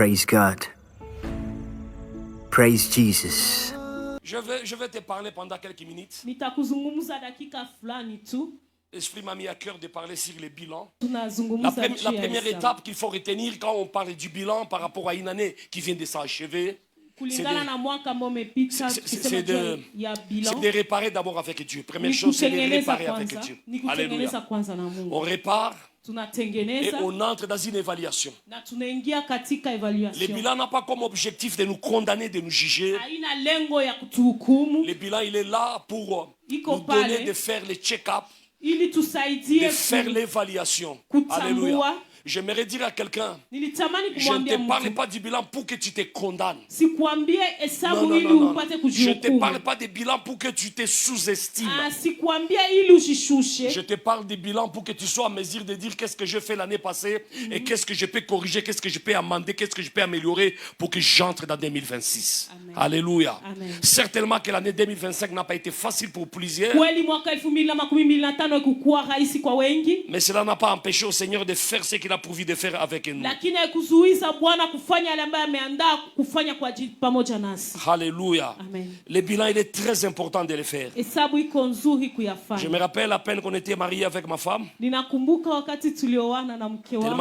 Praise God. Praise Jesus. Je vais te parler pendant quelques minutes. Nitakuzungumza dakika fulani tu. L'Esprit m'a mis à cœur de parler sur les bilans. Tunazungumza La première étape qu'il faut retenir quand on parle du bilan par rapport à une année qui vient de s'achever, c'est de réparer d'abord avec Dieu. Première chose, c'est de réparer avec Dieu. Alléluia. On répare et on entre dans une évaluation. Le bilan n'a pas comme objectif de nous condamner, de nous juger. Le bilan, il est là pour nous donner de faire les check-up, de faire l'évaluation. Alléluia. J'aimerais dire à quelqu'un, je ne te parle pas du bilan pour que tu te condamnes. Non. Je ne te parle pas du bilan pour que tu te sous-estimes. Je te parle du bilan pour que tu sois en mesure de dire qu'est-ce que j'ai fait l'année passée et qu'est-ce que je peux corriger, qu'est-ce que je peux amender, qu'est-ce que je peux améliorer pour que j'entre dans 2026. Amen. Alléluia. Amen. Certainement que l'année 2025 n'a pas été facile pour plusieurs. Mais cela n'a pas empêché au Seigneur de faire ce qu'il a pourvu de faire avec nous. Alléluia. Amen. Le bilan, il est très important de le faire. Je me rappelle à peine qu'on était mariés avec ma femme. Tellement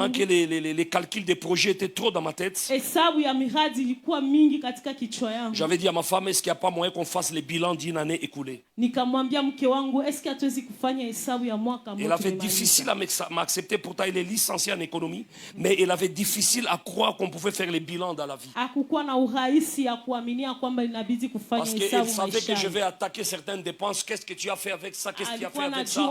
que les calculs des projets étaient trop dans ma tête. J'avais dit à ma femme, est-ce qu'il n'y a pas moyen qu'on fasse le bilan d'une année écoulée? Il avait difficile à m'accepter, pourtant il est licencié en économie, mais il avait difficile à croire qu'on pouvait faire les bilans dans la vie. Parce qu'il savait que je vais attaquer certaines dépenses. Qu'est-ce que tu as fait avec ça? Qu'est-ce que tu as fait avec ça?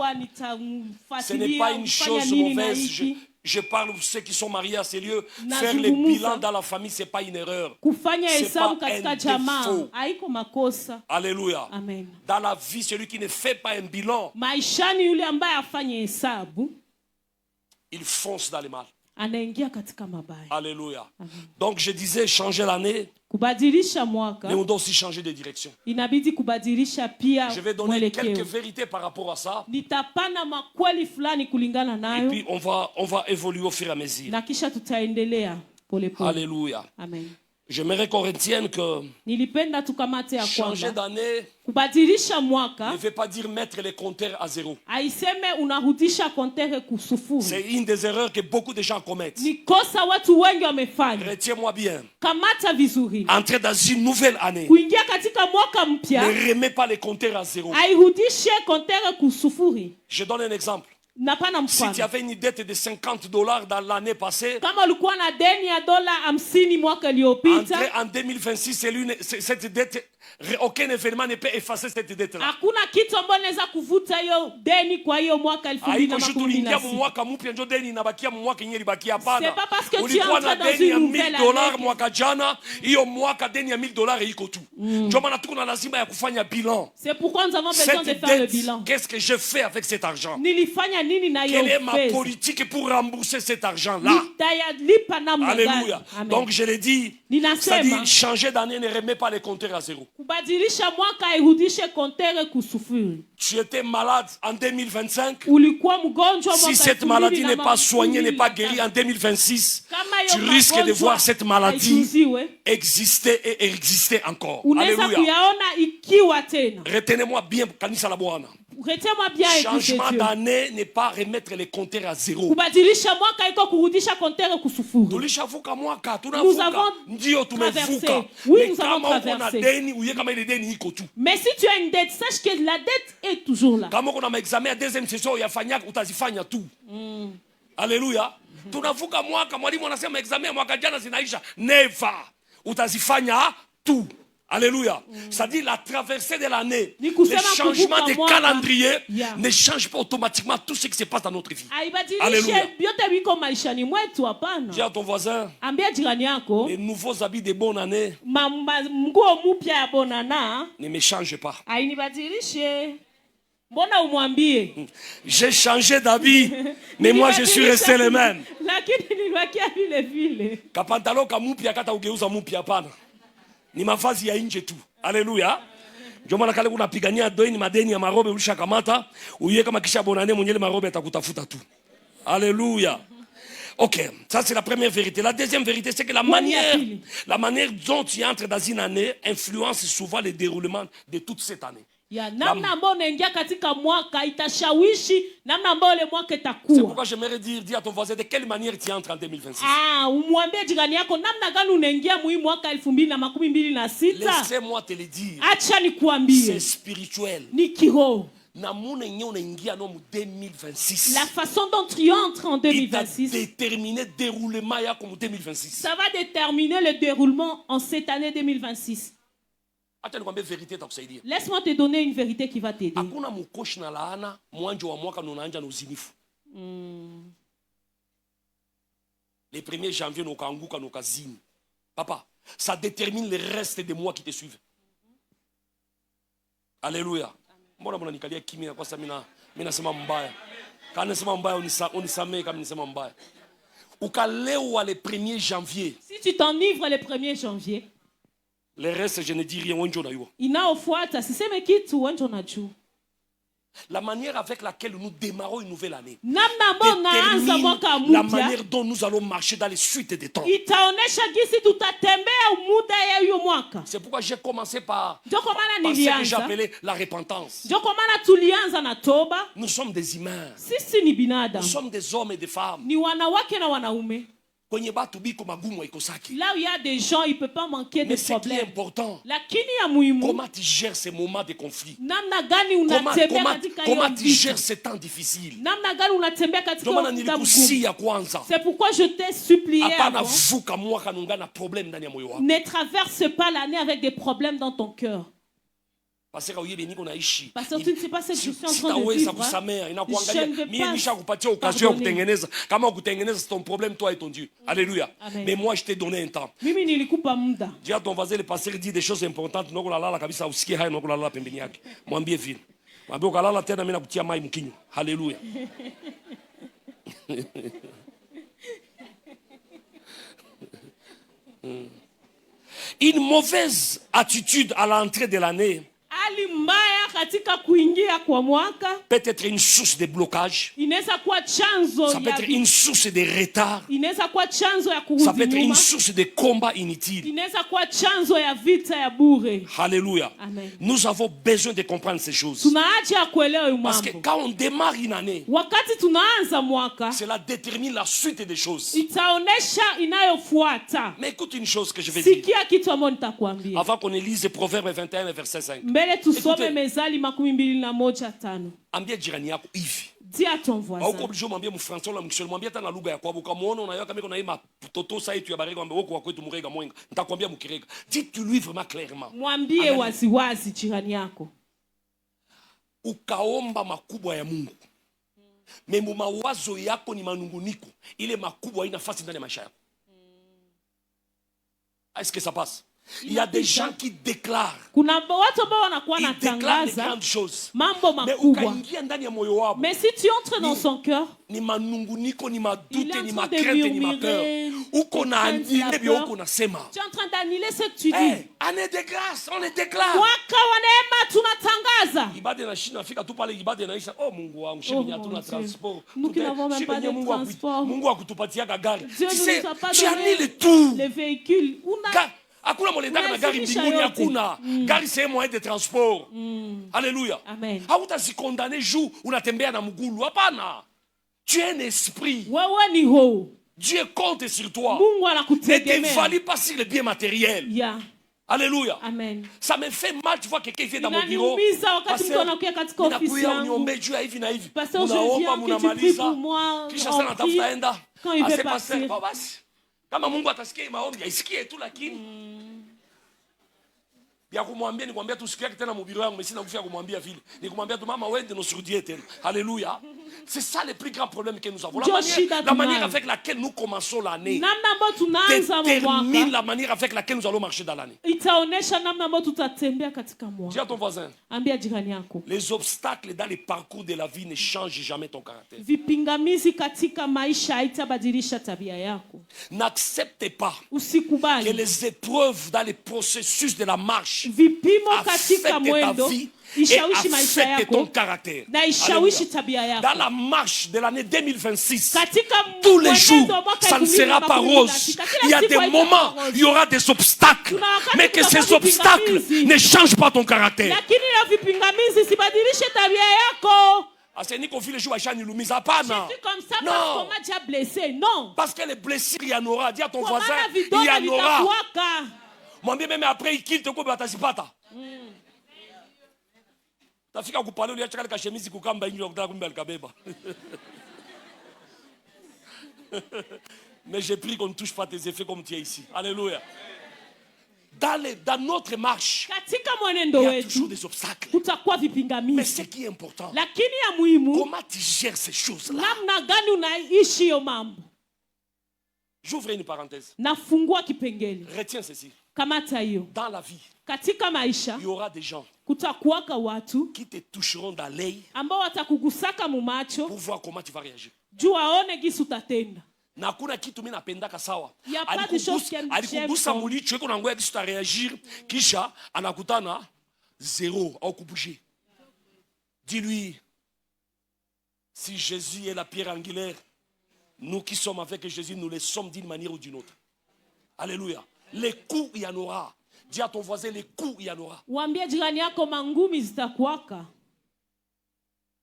Ce n'est pas une chose mauvaise. Je parle pour ceux qui sont mariés à ces lieux. Faire les bilans dans la famille, ce n'est pas une erreur. C'est pas un défaut. Alléluia. Amen. Dans la vie, celui qui ne fait pas un bilan, il fonce dans le mal. Alléluia. Amen. Donc je disais, changer l'année, mais on doit aussi changer de direction. Je vais donner quelques vérités par rapport à ça. Et puis on va évoluer au fur et à mesure. Alléluia. Amen. J'aimerais qu'on retienne que changer d'année ne veut pas dire mettre les compteurs à zéro. C'est une des erreurs que beaucoup de gens commettent. Retiens-moi bien. Entrer dans une nouvelle année, ne remets pas les compteurs à zéro. Je donne un exemple. Si tu avais une dette de $50 dans l'année passée, entrer en 2026, cette dette, aucun événement ne peut effacer cette dette-là. C'est pas parce que tu es entré dans une nouvelle année. C'est pourquoi nous avons besoin de faire le bilan. Qu'est-ce que je fais avec cet argent? Quelle est ma politique pour rembourser cet argent-là? Alléluia. Amen. Donc je l'ai dit, c'est-à-dire changer d'année ne remet pas les compteurs à zéro. Tu étais malade en 2025. Si cette maladie n'est pas soignée, n'est pas guérie en 2026, tu risques de voir cette maladie exister et exister encore. Alléluia. Retenez-moi bien, Kanisa la Bwana. Changement d'année n'est pas remettre les compteurs à zéro. Nous avons traversé. Oui, nous avons traversé. Mais si tu as une dette, sache que la dette est toujours là. Alléluia. Tunavuka mwaka, mwalimu anasema examen ya mwaka jana zinaisha. Never. Utazifanya tout. Alléluia. C'est-à-dire la traversée de l'année, le changement de calendrier ne change pas automatiquement tout ce qui se passe dans notre vie. Alléluia. Dis à ton voisin, les nouveaux habits de bonne année ne me changent pas. J'ai changé d'habit, mais moi je suis resté le même. Kapantalo kamupia kata ugeuza mupia pana. Ni mavazi ya nje tu. Haleluya. Ndio maana kale unapigania deni madeni ya marobe ulishakamata, uiye kama kisha bonane mwenyewe marobe atakutafuta tu. Haleluya. Ok, ça c'est la première vérité. La deuxième vérité, c'est que la manière dont tu entres dans une année influence souvent le déroulement de toute cette année. C'est pourquoi j'aimerais dire à ton voisin de quelle manière tu entres en 2026. Laissez-moi te le dire. C'est spirituel. La façon dont tu entres en 2026, ça va déterminer le déroulement en cette année 2026. Laisse-moi te donner une vérité qui va t'aider. Les 1er janvier, papa, ça détermine le reste des mois qui te suivent. Alléluia. Mbona mnanikalia kimya kwa sababu mimi nasema mbaya. Kana nasema mbaya unisamee kama nisema mbaya. Ukalewa le 1er janvier. Si tu t'enivres le 1er janvier, le reste je ne dis rien wonjo na yo. Inaofuata siseme kitu wonjo na juu. La manière avec laquelle nous démarrons une nouvelle année détermine la manière dont nous allons marcher dans les suites des temps. C'est pourquoi j'ai commencé par ce que j'appelais la repentance. Nous sommes des humains. Nous sommes des hommes et des femmes. Là où il y a des gens, il ne peut pas manquer de problèmes. Mais ce qui est important, comment tu gères ces moments de conflit? Comment tu gères ces temps difficiles? C'est pourquoi je t'ai supplié avant, ne traverse pas l'année avec des problèmes dans ton cœur. Parce que tu ne sais pas ce que je suis en train de vivre. C'est ton problème, toi et ton Dieu. Alléluia. Mais moi, je t'ai donné un temps. Dis à ton voisin, le pasteur dit des choses importantes. Alléluia. Une mauvaise attitude à l'entrée de l'année peut être une source de blocage. Ça peut être une source de retard. Ça peut être une source de combat inutile. Alléluia. Nous avons besoin de comprendre ces choses. Parce que quand on démarre une année, cela détermine la suite des choses. Mais écoute une chose que je vais dire. Avant qu'on lise Proverbe 21 verset 5. Ambia jirani yako hivi. Dis à ton voisin. Dis-tu-lui vraiment clairement. Mwambie waziwazi jirani yako. Ukaomba makubwa ya Mungu. Memu mawazo yako ni manunguniko. Ile makubwa haina nafasi ndani ya maisha yako. Est-ce que ça passe? Il y a des gens qui déclarent. Ils déclarent des grandes choses. Mais si tu entres dans son cœur, il est en train de murmurer. Tu es en train d'annuler ce que tu dis. Année de grâce, on les déclare. Nous qui n'avons même pas de transport. Tu annules tout. Les véhicules. Hakuna moletaka na gari mbinguni, hakuna. Gari c'est moyen de transport. Alléluia. Amen. Hautazikondane juu unatembea na mgulu, hapana. Tu es un esprit. Wewe ni ho. Dieu compte sur toi. Mungu anakutegemea. Ne te valide pas sur les biens matériels. Yeah. Alléluia. Amen. Ça me fait mal, tu vois quelqu'un vient dans mon bureau. Parce que quand il veut passer. Kama Mungu atasikia maombi aisikie tu, lakini ya kumwambia ni kumwambia tu siku yake tena mubiro yangu mesina kufia kumwambia vile ni kumwambia tu mama wende nosirudie tena. Alléluia. C'est ça le plus grand problème que nous avons. La manière avec laquelle nous commençons l'année détermine la manière avec laquelle nous allons marcher dans l'année. Dis à ton voisin, les obstacles dans les parcours de la vie ne changent jamais ton caractère. N'accepte pas que les épreuves dans les processus de la marche affectent ta vie et affecte ton caractère. Dans la marche de l'année 2026, tous les jours, ça ne sera pas rose. Il y a des moments, il y aura des obstacles, mais que ces obstacles ne changent pas ton caractère. Je suis comme ça parce qu'on m'a déjà blessé. Non. Parce que les blessures, il y en aura. Dis à ton voisin, il y en aura. Moi, même après, il quitte quoi, tu pas. Ta fille a parlé, il y a une chemise qui kamba mais j'ai pris qu'on ne touche pas tes effets comme tu es ici. Alléluia. Dans notre marche, il y a toujours des obstacles. Mais ce qui est important, comment tu gères ces choses-là? J'ouvre une parenthèse. Retiens ceci. Dans la vie, il y aura des gens qui te toucheront dans l'œil pour voir comment tu vas réagir. Na kuna kitu mimi napendaka sawa. Alikugusa mulicho iko nangoya kitu ta réagir kisha anakutana zéro au kubouger. Dis-lui, si Jésus est la pierre angulaire, nous qui sommes avec Jésus, nous le sommes d'une manière ou d'une autre. Alléluia. Les coups, il y en aura. Dis à ton voisin, les coups, il y en aura.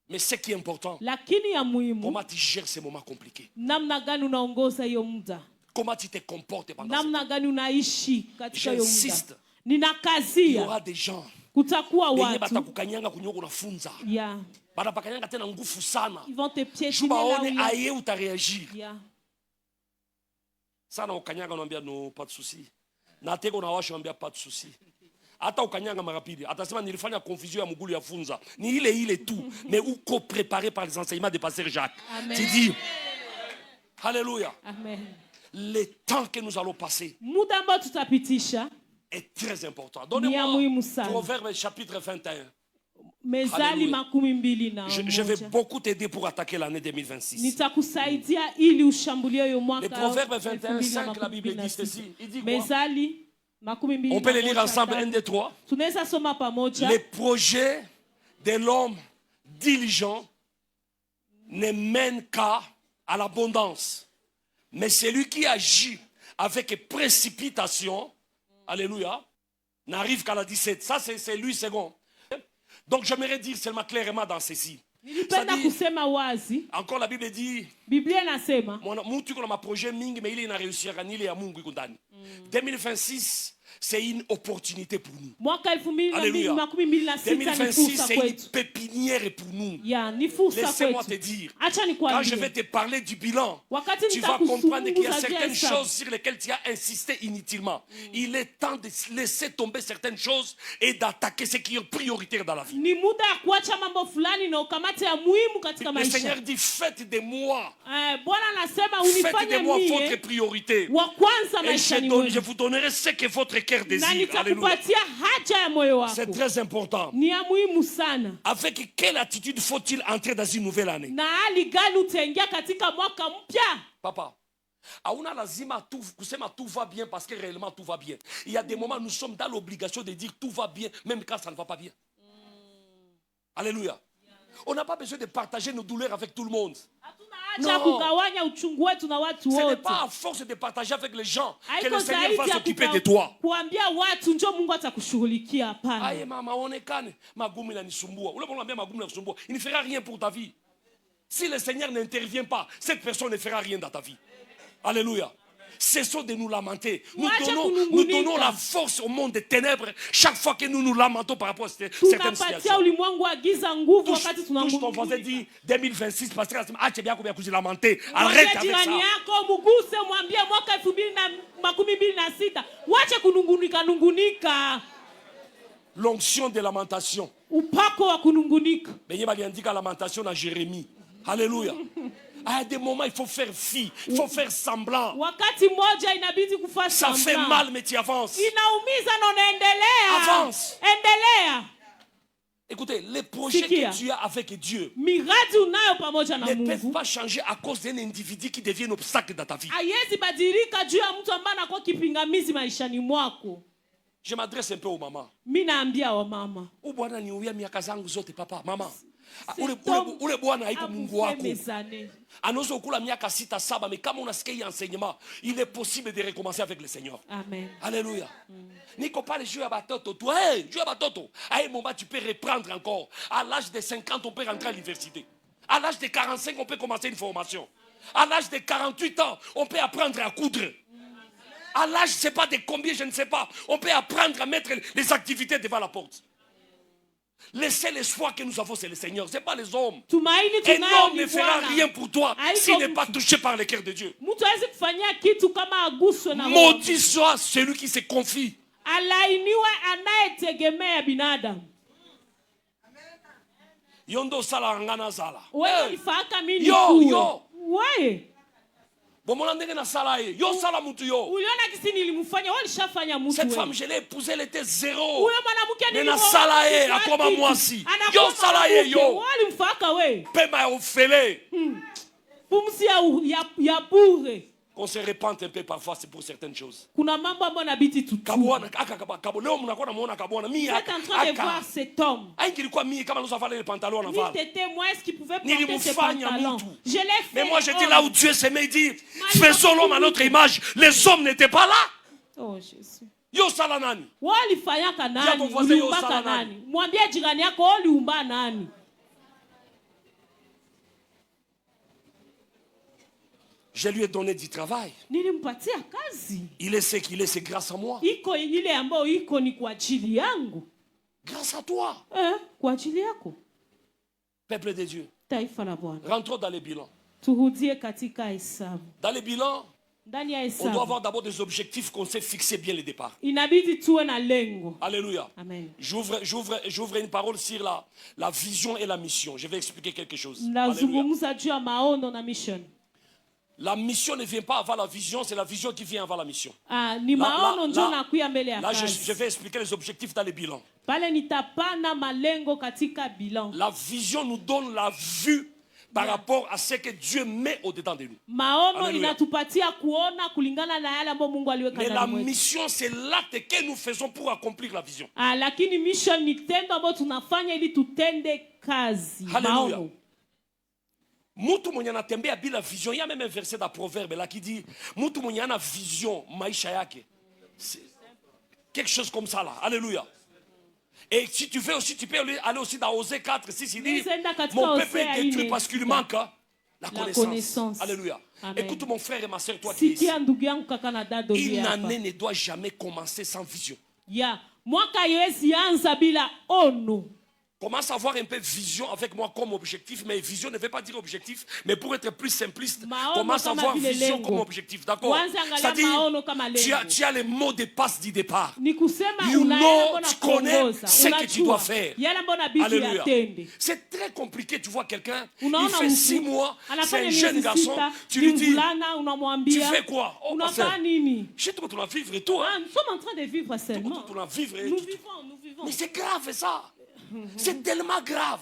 Mais ce qui est important, comment tu gères ces moments compliqués? Comment tu te comportes pendant ce temps? J'insiste. Il y aura des gens ils vont te piétiner là où tu réagir. Ça na ukanyanga naambia no pas de souci. Na teko na washo naambia pas de souci. Hata ukanyanga marapidi. Atasema nilifanya confusion ya mugulu ya funza. Ni ile tout, mais uko préparé par les enseignements de pasteur Jacques. Amen. Tu dis Alléluia. Amen. Le temps que nous allons passer est très important. Donnez-moi Proverbe chapitre 21. Je vais beaucoup t'aider pour attaquer l'année 2026. Le Proverbe 21, 5, la Bible dit ceci. Il dit quoi? On peut le lire ensemble, 1, 2, 3. Les projets de l'homme diligent ne mènent qu'à l'abondance. Mais celui qui agit avec précipitation, alléluia, n'arrive qu'à la 17. Ça, c'est lui second. Donc, j'aimerais dire seulement clairement dans ceci. Encore la Bible dit, Moutu kuna maprojet mingi, mais il est réussi à gagner les Mungu kundani. 2026, c'est une opportunité pour nous. Alléluia. 2026, c'est une pépinière pour nous. Laissez-moi te dire, quand je vais te parler du bilan, tu vas comprendre qu'il y a certaines choses sur lesquelles tu as insisté inutilement. Il est temps de laisser tomber certaines choses et d'attaquer ce qui est prioritaire dans la vie. Le Seigneur dit, faites de moi votre priorité. Et je vous donnerai ce que votre cœur désire. C'est très important. Avec quelle attitude faut-il entrer dans une nouvelle année? Papa, auna lazima kusema tout va bien parce que réellement tout va bien. Il y a des moments où nous sommes dans l'obligation de dire tout va bien même quand ça ne va pas bien. Alléluia. On n'a pas besoin de partager nos douleurs avec tout le monde. Non. Ce n'est pas à force de partager avec les gens que le Seigneur va s'occuper de toi. Aïe maman, on est calme. Il ne fera rien pour ta vie. Si le Seigneur n'intervient pas, cette personne ne fera rien dans ta vie. Alléluia. Cessons de nous lamenter. Nous donnons la force au monde des ténèbres chaque fois que nous nous lamentons par rapport à certaines situations. Touche ton voisin, dit 2026 parce que tu bien combien vous lamenter. Arrête avec ça. L'onction de lamentation. Mais il y a une lamentation à Jérémie. Alléluia. À des moments, il faut faire fi, il faut faire semblant. Ça fait mal, mais tu avances. Avance. Écoutez, les projets que tu as avec Dieu ne peuvent pas changer à cause d'un individu qui devient un obstacle dans ta vie. Je m'adresse un peu aux mamans. Minaambia wa mama. Ubwana ni uya miaka zangu zote papa, mama. Ule bwana haiko Mungu wako. Anozo okula miaka 6 7 mais kama unasikia hii enseignement, il est possible de recommencer avec le Seigneur. Amen. Alléluia. Niko pas le jeu à batoto, toi, jeu à batoto. À un moment tu peux reprendre encore. À l'âge de 50 on peut rentrer à l'université. À l'âge de 45 on peut commencer une formation. À l'âge de 48 ans, on peut apprendre à coudre. À l'âge, je ne sais pas de combien, je ne sais pas, on peut apprendre à mettre les activités devant la porte. Le seul espoir que nous avons, c'est le Seigneur, ce n'est pas les hommes. Un homme ne fera rien pour toi s'il n'est pas touché par le cœur de Dieu. Maudit soit celui qui se confie. Yondo sala ngana sala. Yo. Cette femme, je l'ai épousée, elle était zéro. Mais salaye, à quoi moi si? Yo salaye yo. Pema ofele. On se répand un peu parfois, c'est pour certaines choses. Vous êtes en train de voir cet homme. Oui, t'étais moi, est-ce qu'il pouvait porter ses pantalons? Je l'ai fait. Mais moi, je dis là où Dieu s'est mis, dit, faisons l'homme à notre image. Les hommes n'étaient pas là. Oh, Jésus. Yo salanani. Walifanya kanani? Uliumba kanani? Mwambie jirani yako uliumba nani? Je lui ai donné du travail. Il est ce qu'il est, c'est grâce à moi. Grâce à toi. Peuple de Dieu. Rentrons dans les bilans. Dans les bilans, on doit avoir d'abord des objectifs qu'on sait fixer bien le départ. Alléluia. Amen. J'ouvre une parole sur la vision et la mission. Je vais expliquer quelque chose. La mission ne vient pas avant la vision, c'est la vision qui vient avant la mission. Là, je vais expliquer les objectifs dans les bilans. La vision nous donne la vue par rapport à ce que Dieu met au-dedans de nous. Mais la mission, c'est l'acte que nous faisons pour accomplir la vision. Alléluia. Mutu mwenye anatembea bila vision, il y a même un verset dans Proverbe là qui dit mutu mwenye ana vision maisha yake. Quelque chose comme ça là. Alléluia. Et si tu veux aussi, tu peux aller aussi dans Osée 4, 6, il dit mon peuple est détruit parce qu'il manque la connaissance. Alléluia. Amen. Écoute mon frère et ma soeur, toi qui es ici. Une année ne doit jamais commencer sans vision. Commence à avoir un peu de vision avec moi comme objectif, mais vision ne veut pas dire objectif, mais pour être plus simpliste, commence à avoir vision comme objectif, d'accord? C'est-à-dire, tu as les mots de passe du départ. Tu connais ce que tu dois faire. Alléluia. C'est très compliqué, tu vois quelqu'un, il fait 6 mois, c'est un jeune garçon, tu lui dis, tu fais quoi? Oh, je te dois vivre et tout. Nous sommes en train de vivre seulement. Nous vivons. Mais c'est grave ça. C'est tellement grave.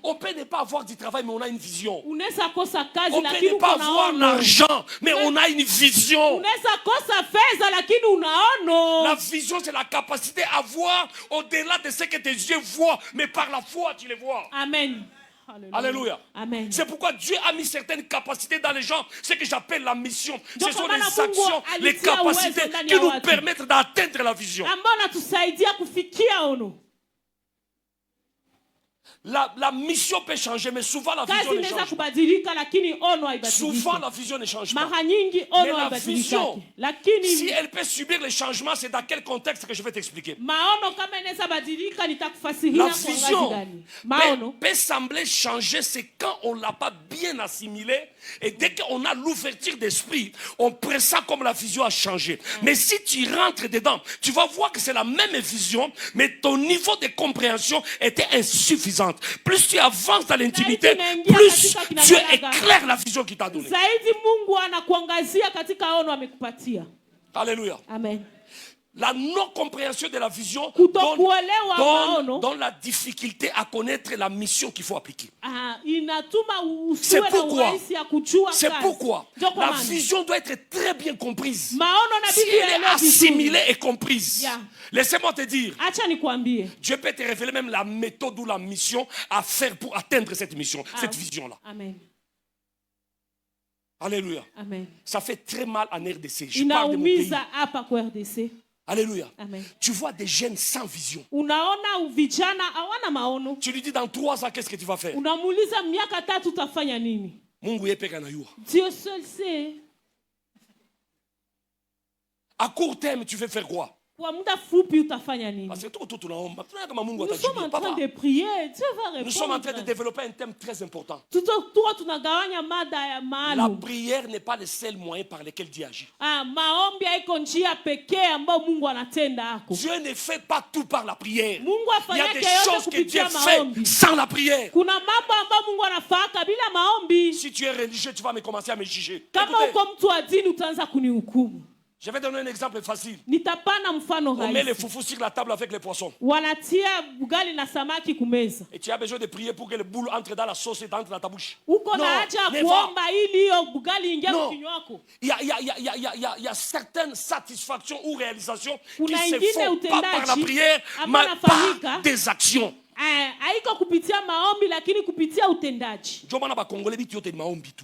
On peut ne pas avoir du travail, mais on a une vision. On peut ne pas avoir l'argent, mais on a une vision. La vision, c'est la capacité à voir au-delà de ce que tes yeux voient, mais par la foi, tu les vois. Amen. Alléluia. Amen. C'est pourquoi Dieu a mis certaines capacités dans les gens, ce que j'appelle la mission. Ce sont les actions, les capacités qui nous permettent d'atteindre la vision. La mission peut changer, mais souvent la vision ne change pas. Souvent la vision ne change pas. Mais la vision, si elle peut subir les changements, c'est dans quel contexte que je vais t'expliquer. La vision peut sembler changer, c'est quand on ne l'a pas bien assimilé. Et dès qu'on a l'ouverture d'esprit, on pressent comme la vision a changé. Mais si tu rentres dedans, tu vas voir que c'est la même vision, mais ton niveau de compréhension était insuffisant. Plus tu avances dans l'intimité, plus Dieu éclaire la vision qu'il t'a donnée. Alléluia. Amen. La non-compréhension de la vision donne la difficulté à connaître la mission qu'il faut appliquer. C'est pourquoi la vision doit être très bien comprise. Si elle est assimilée et comprise, laissez-moi te dire, Dieu peut te révéler même la méthode ou la mission à faire pour atteindre cette mission, cette vision-là. Amen. Alléluia. Amen. Ça fait très mal en RDC. Je parle de mon pays. Alléluia. Amen. Tu vois des jeunes sans vision. Tu lui dis dans 3 ans, qu'est-ce que tu vas faire? Dieu seul sait. À court terme, tu veux faire quoi? Parce que nous sommes en train de prier. Dieu va répondre. Nous sommes en train de développer un thème très important. La prière n'est pas le seul moyen par lequel Dieu agit. Dieu ne fait pas tout par la prière. Il y a des choses que Dieu fait sans la prière. Si tu es religieux, tu vas me commencer à me juger. Je vais donner un exemple facile. On met les foufous sur la table avec les poissons. Et tu as besoin de prier pour que le boule entre dans la sauce et entre dans ta bouche. Non, il y a certaines satisfactions ou réalisations qui ne se font pas par la prière, mais par des actions.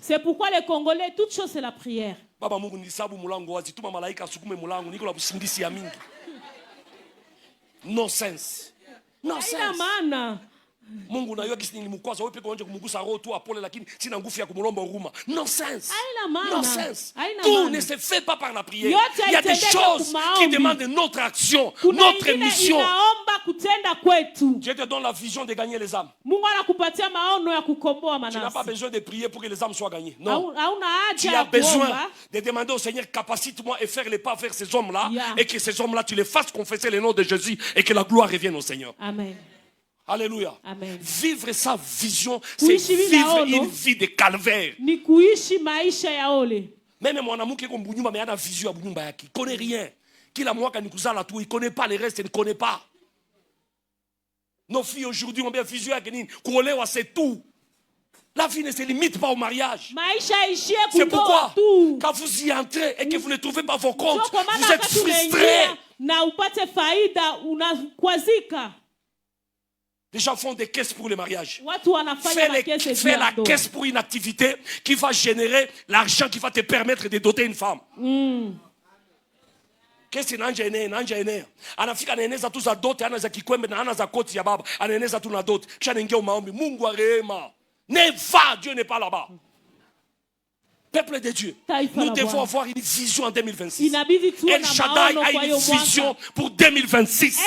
C'est pourquoi les Congolais, toute chose c'est la prière. Nonsense. Mungu unajua kisi nilimkwaza wewe peke yako kumgusa roho tu apole lakini sina nguvu ya kumlomba huruma. Nonsense. Nonsense. Tout ne se fait pas par la prière. Il y a des choses qui demandent notre action, notre mission. Dieu te donne la vision de gagner les âmes. Tu n'as pas besoin de prier pour que les âmes soient gagnées. Non. Tu as besoin de demander au Seigneur, capacite-moi et faire les pas vers ces hommes-là et que ces hommes-là, tu les fasses confesser le nom de Jésus et que la gloire revienne au Seigneur. Amen. Alléluia. Amen. Vivre sa vision, c'est vivre une vie de calvaire. Même mon amour qui est comme Bounyumba, mais il y a une vision à Bounyumba, qui ne connaît rien. Qui la moi quand il ne connaît pas les restes, il ne connaît pas. Nos filles aujourd'hui ont bien vision à Kenin, c'est tout. La vie ne se limite pas au mariage. C'est pourquoi, quand vous y entrez et que vous ne trouvez pas vos comptes, vous êtes frustrés. Les gens font des caisses pour le mariage. Fais la caisse pour une activité qui va générer l'argent qui va te permettre de doter une femme. Qu'est-ce que c'est nanje anafika anaeneza tu za dote ana za kikwembe na ana za koti ya baba anaeneza tu na dote kisha anaingia maombi Mungu wa rehema. Ne va, Dieu n'est pas là-bas. Peuple de Dieu, nous devons avoir une vision en 2026. El Shaddai a une vision pour 2026.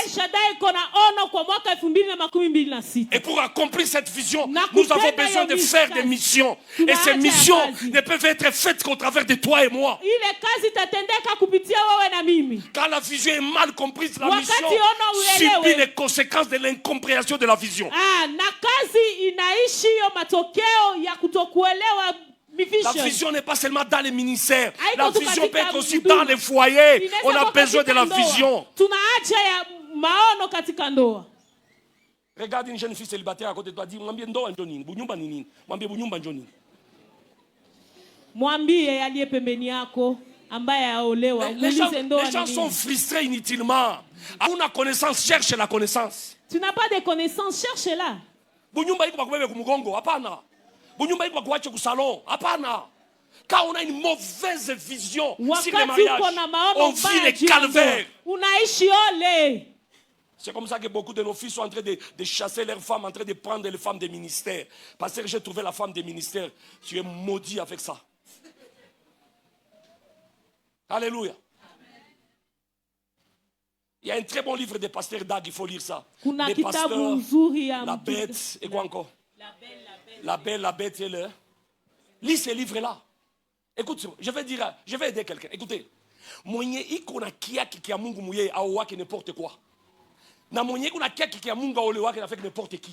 Et pour accomplir cette vision, nous avons besoin de faire des missions. Et ces missions ne peuvent être faites qu'au travers de toi et moi. Quand la vision est mal comprise, la mission subit les conséquences de l'incompréhension de la vision. La vision n'est pas seulement dans les ministères. La vision peut être aussi dans les foyers. On a besoin de la vision. Regarde une jeune fille célibataire à côté de toi. Dis, mwambie ndoa njoni. Bunyumba ni nini? Mwambie bunyumba njoni. Mwambie aliye pembeni yako ambaye aolewa. Les gens sont frustrés inutilement. Una connaissance, cherche la connaissance. Tu n'as pas de connaissance, cherche-la. Bunyumba iko bakubebe kumugongo, hapana. Bunyumba iko bakuache ku salon, hapana. Quand on a une mauvaise vision sur le mariage, on vit les calvaires. C'est comme ça que beaucoup de nos filles sont en train de chasser leurs femmes, en train de prendre les femmes des ministères. Parce que j'ai trouvé la femme des ministères. Tu es maudit avec ça. Alléluia. Il y a un très bon livre de Pasteur Dag, il faut lire ça. Les pasteurs, la bête, et quoi encore? La bête et le... Lis ce livre-là. Écoute, je vais aider quelqu'un. Écoutez. Mwenye iko na kiaki kia Mungu muye au wake n'importe quoi. Na mwenye iko na kiaki kia Mungu au le wake avec n'importe qui.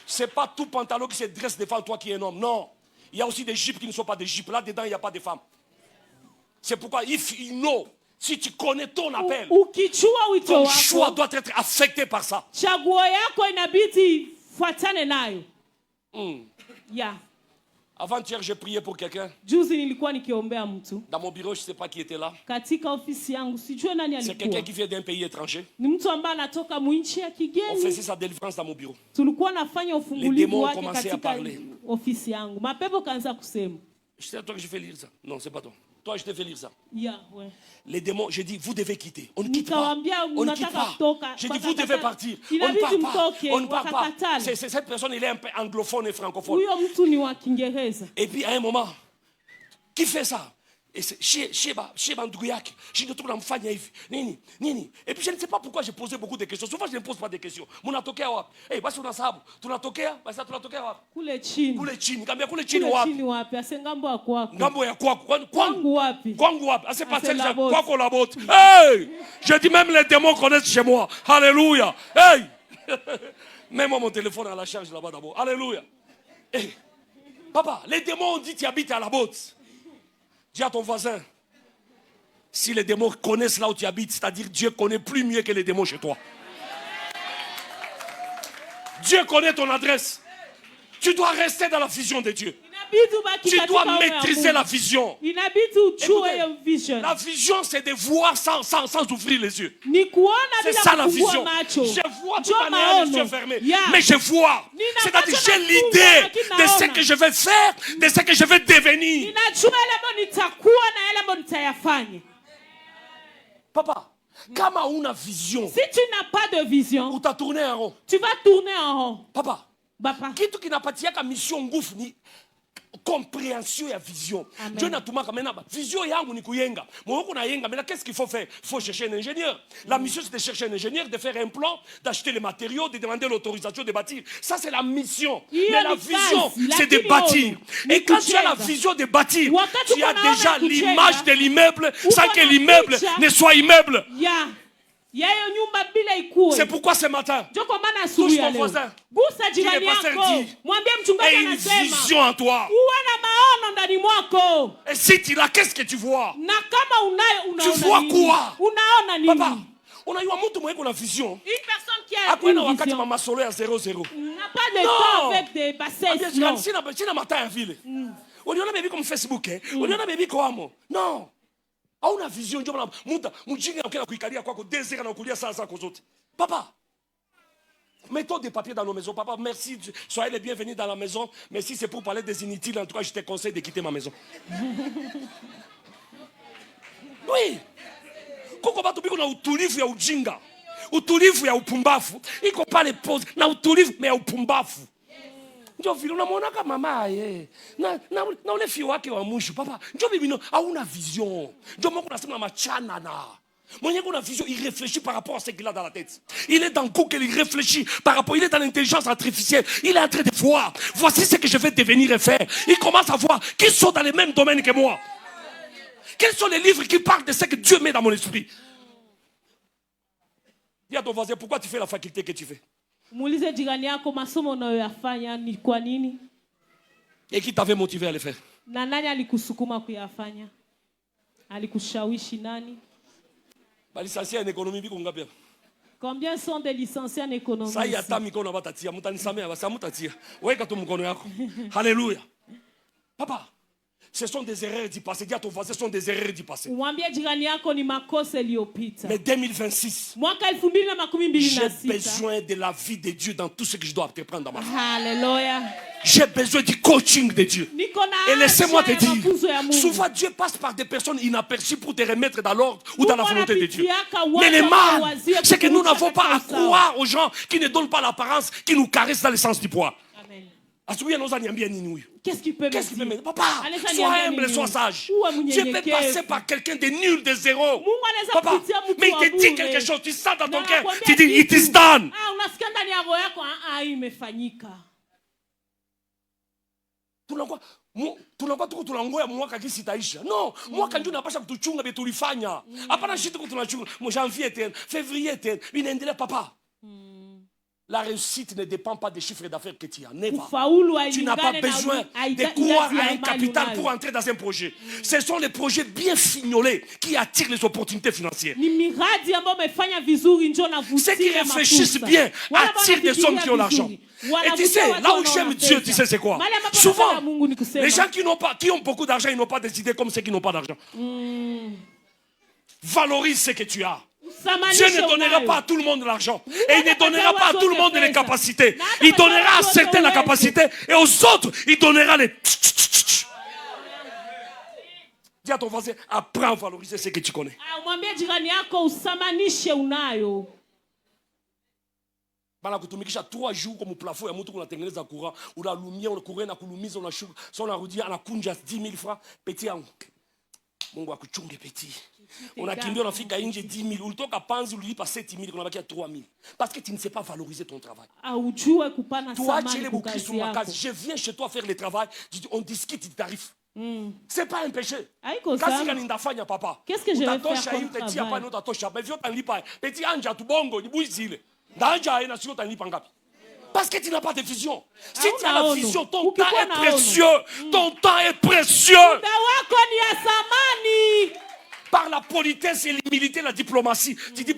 C'est pas tout pantalon qui se dresse devant toi qui est un homme. Non. Il y a aussi des jupes qui ne sont pas des jupes. Là-dedans, il n'y a pas de femmes. C'est pourquoi, if you know, si tu connais ton appel, ton choix doit être affecté par ça. Avant-hier, j'ai prié pour quelqu'un. Dans mon bureau, je ne sais pas qui était là. C'est quelqu'un qui vient d'un pays étranger. On faisait sa délivrance dans mon bureau. Les démons ont commencé à parler. C'est à toi que je fais lire ça. Non, c'est pas toi. Toi, je te fais lire ça. Ouais. Les démons, j'ai dit, vous devez quitter. On ne quitte pas. On ne quitte pas. J'ai dit, vous devez partir. On ne part pas. On ne part pas. Cette personne, il est un peu anglophone et francophone. Et puis, à un moment, qui fait ça? Et c'est Sheba Ndouyak. Je ne trouve pas m'fanya hivi. Nini. Et puis je ne sais pas pourquoi j'ai posé beaucoup de questions. Souvent je ne pose pas de questions. Munatokea wapi? Eh, basi unasahabu. Tunatokea, basi tunatokea wapi? Kule chini. Nikamwambia kule chini wapi? Ase ngambo ya kwako. Ngambo ya kwako. Kwangu wapi? Kwangu wapi? Ase passer kwako la botte. Hey! Je dis même les démons connaissent chez moi. Alléluia. Hey! Mets-moi mon téléphone à la charge là-bas d'abord. Alléluia. Hey. Papa, les démons ont dit tu habites à la botte. Dis à ton voisin, si les démons connaissent là où tu habites, c'est-à-dire Dieu connaît plus mieux que les démons chez toi. Dieu connaît ton adresse. Tu dois rester dans la vision de Dieu. Tu dois maîtriser la vision. Écoutez, la vision, c'est de voir sans ouvrir les yeux. C'est ça la vision. Je vois de manière les yeux fermés. Mais je vois. C'est-à-dire j'ai l'idée de ce que je vais faire, de ce que je vais devenir. Papa, kama una vision, si tu n'as pas de vision, tu vas tourner en rond. Tu vas tourner en rond. Papa, kitu kinapatiaka mission nguvu ni compréhension et vision. Dieu n'a tout marqué maintenant. Vision yangu ni kuyenga. Moi on a yenga. Maintenant qu'est-ce qu'il faut faire? Il faut chercher un ingénieur. La mission c'est de chercher un ingénieur, de faire un plan, d'acheter les matériaux, de demander l'autorisation de bâtir. Ça c'est la mission. Mais la vision c'est de bâtir. Et quand tu as la vision de bâtir, tu as déjà l'image de l'immeuble sans que l'immeuble ne soit immeuble. C'est pourquoi ce matin, touche ton voisin. Dis le pasteur dit, et une vision en toi. Et si tu l'as, qu'est-ce que tu vois? Tu vois quoi? Papa, on a eu un mot qui a une vision. Une personne qui a une vision n'a pas de temps avec des bassesses. Non. On a baby comme Facebook. On a baby comme non. Hauna vision ndio mjinga ukienda kuikalia kwako désir na kulia saa zako zote. Papa, mettons des papiers dans nos maisons. Papa, merci, soyez les bienvenus dans la maison. Mais si c'est pour parler des inutiles, en tout cas, je te conseille de quitter ma maison. Oui. Koko batu biko na utulivu ya ujinga. Utulivu ya upumbafu. Iko pale pose na utulivu ya upumbafu. Ndio vile unamwona kama mama yeye na ule fio wake wa mwisho. Papa, ndio bibi hauna vision. Ndio Mungu anasema machana na. Mwenye kuna vision, il réfléchit par rapport à ce qu'il a dans la tête. Il est dans Google, il réfléchit par rapport, il est dans l'intelligence artificielle. Il est en train de voir, voici ce que je vais devenir et faire. Il commence à voir qui sont dans les mêmes domaines que moi. Quels sont les livres qui parlent de ce que Dieu met dans mon esprit? Dis à ton voisin, pourquoi tu fais la faculté que tu fais? Et qui t'avait motivé à le faire? Combien sont des licenciés en économie? Alléluia. Papa, ce sont des erreurs du passé. Dis à ton voisin, ce sont des erreurs du passé. Mais 2026, j'ai besoin de la vie de Dieu dans tout ce que je dois entreprendre dans ma vie. Alléluia. J'ai besoin du coaching de Dieu. Et laissez-moi te dire, souvent Dieu passe par des personnes inaperçues pour te remettre dans l'ordre ou dans la volonté de Dieu. Mais le mal, c'est que nous n'avons pas à croire aux gens qui ne donnent pas l'apparence, qui nous caressent dans le sens du poids. Qu'est-ce qu'il peut me dire? Papa, sois humble, sois sage. Dieu peut passer par quelqu'un de nul, de zéro. Papa, mais il te dit quelque chose, tu sens dans ton cœur, tu dis, it is done. Tunakuwa tuko tunangoja mwaka kisi taisha. No, mwaka ndio unapasha kutuchunga vitu tulifanya. Hapana shida tunachunga. Janvier tena, février tena, inaendelea papa. La réussite ne dépend pas des chiffres d'affaires que tu as. Tu n'as pas besoin de croire à un capital pour entrer dans un projet. Ce sont les projets bien fignolés qui attirent les opportunités financières. Ceux qui réfléchissent bien attirent des hommes qui ont l'argent. Et tu sais, là où j'aime Dieu, tu sais c'est quoi? Souvent, les gens qui ont beaucoup d'argent, ils n'ont pas des idées comme ceux qui n'ont pas d'argent. Valorise ce que tu as. Dieu ne donnera pas à tout le monde l'argent. Et il ne donnera pas à tout le monde les capacités. Il donnera à certains la capacité et aux autres, il donnera les... Dis à ton voisin, apprends à valoriser ce que tu connais. Bala kutumikisha 3 jours comme plafond ya mtu kunatengeneza courant unalumia courant na kulumiza unashuka so unarudia anakunja 10 000 francs petit yangu Mungu akuchunge petit. Unakimbia unafika nje 10 000 ulitoka panzi ulilipa 7 000 kunabakia 3 000 parce que tu ne sais pas valoriser ton travail. Aujue kupana samani. Toi tu es le Christ ma case. Je viens chez toi faire le travail, on discute du tarif. C'est pas un péché. Kasi kanindafanya papa. Qu'est-ce que je vais faire comme travail? Tia pas notre tosha, mais viens t'enlipa. Petit anja tu bongo, ni buizile. Danja ina sio t'enlipa ngapi? Parce que tu n'as pas de vision. Si tu as la vision, ton temps est précieux. Ton temps est précieux. Par la politesse et l'humilité, la diplomatie. Tu dis,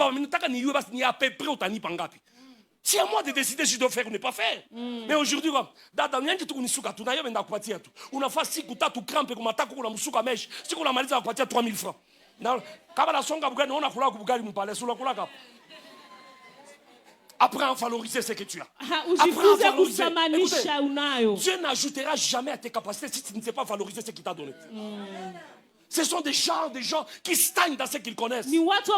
c'est à moi de décider si je dois faire ou ne pas faire. Mais aujourd'hui, apprends à valoriser ce que tu as. Apprends à valoriser. Écoutez, Dieu n'ajoutera jamais à tes capacités si tu ne sais pas valoriser ce qu'il t'a donné. Ce sont des gens qui stagnent dans ce qu'ils connaissent.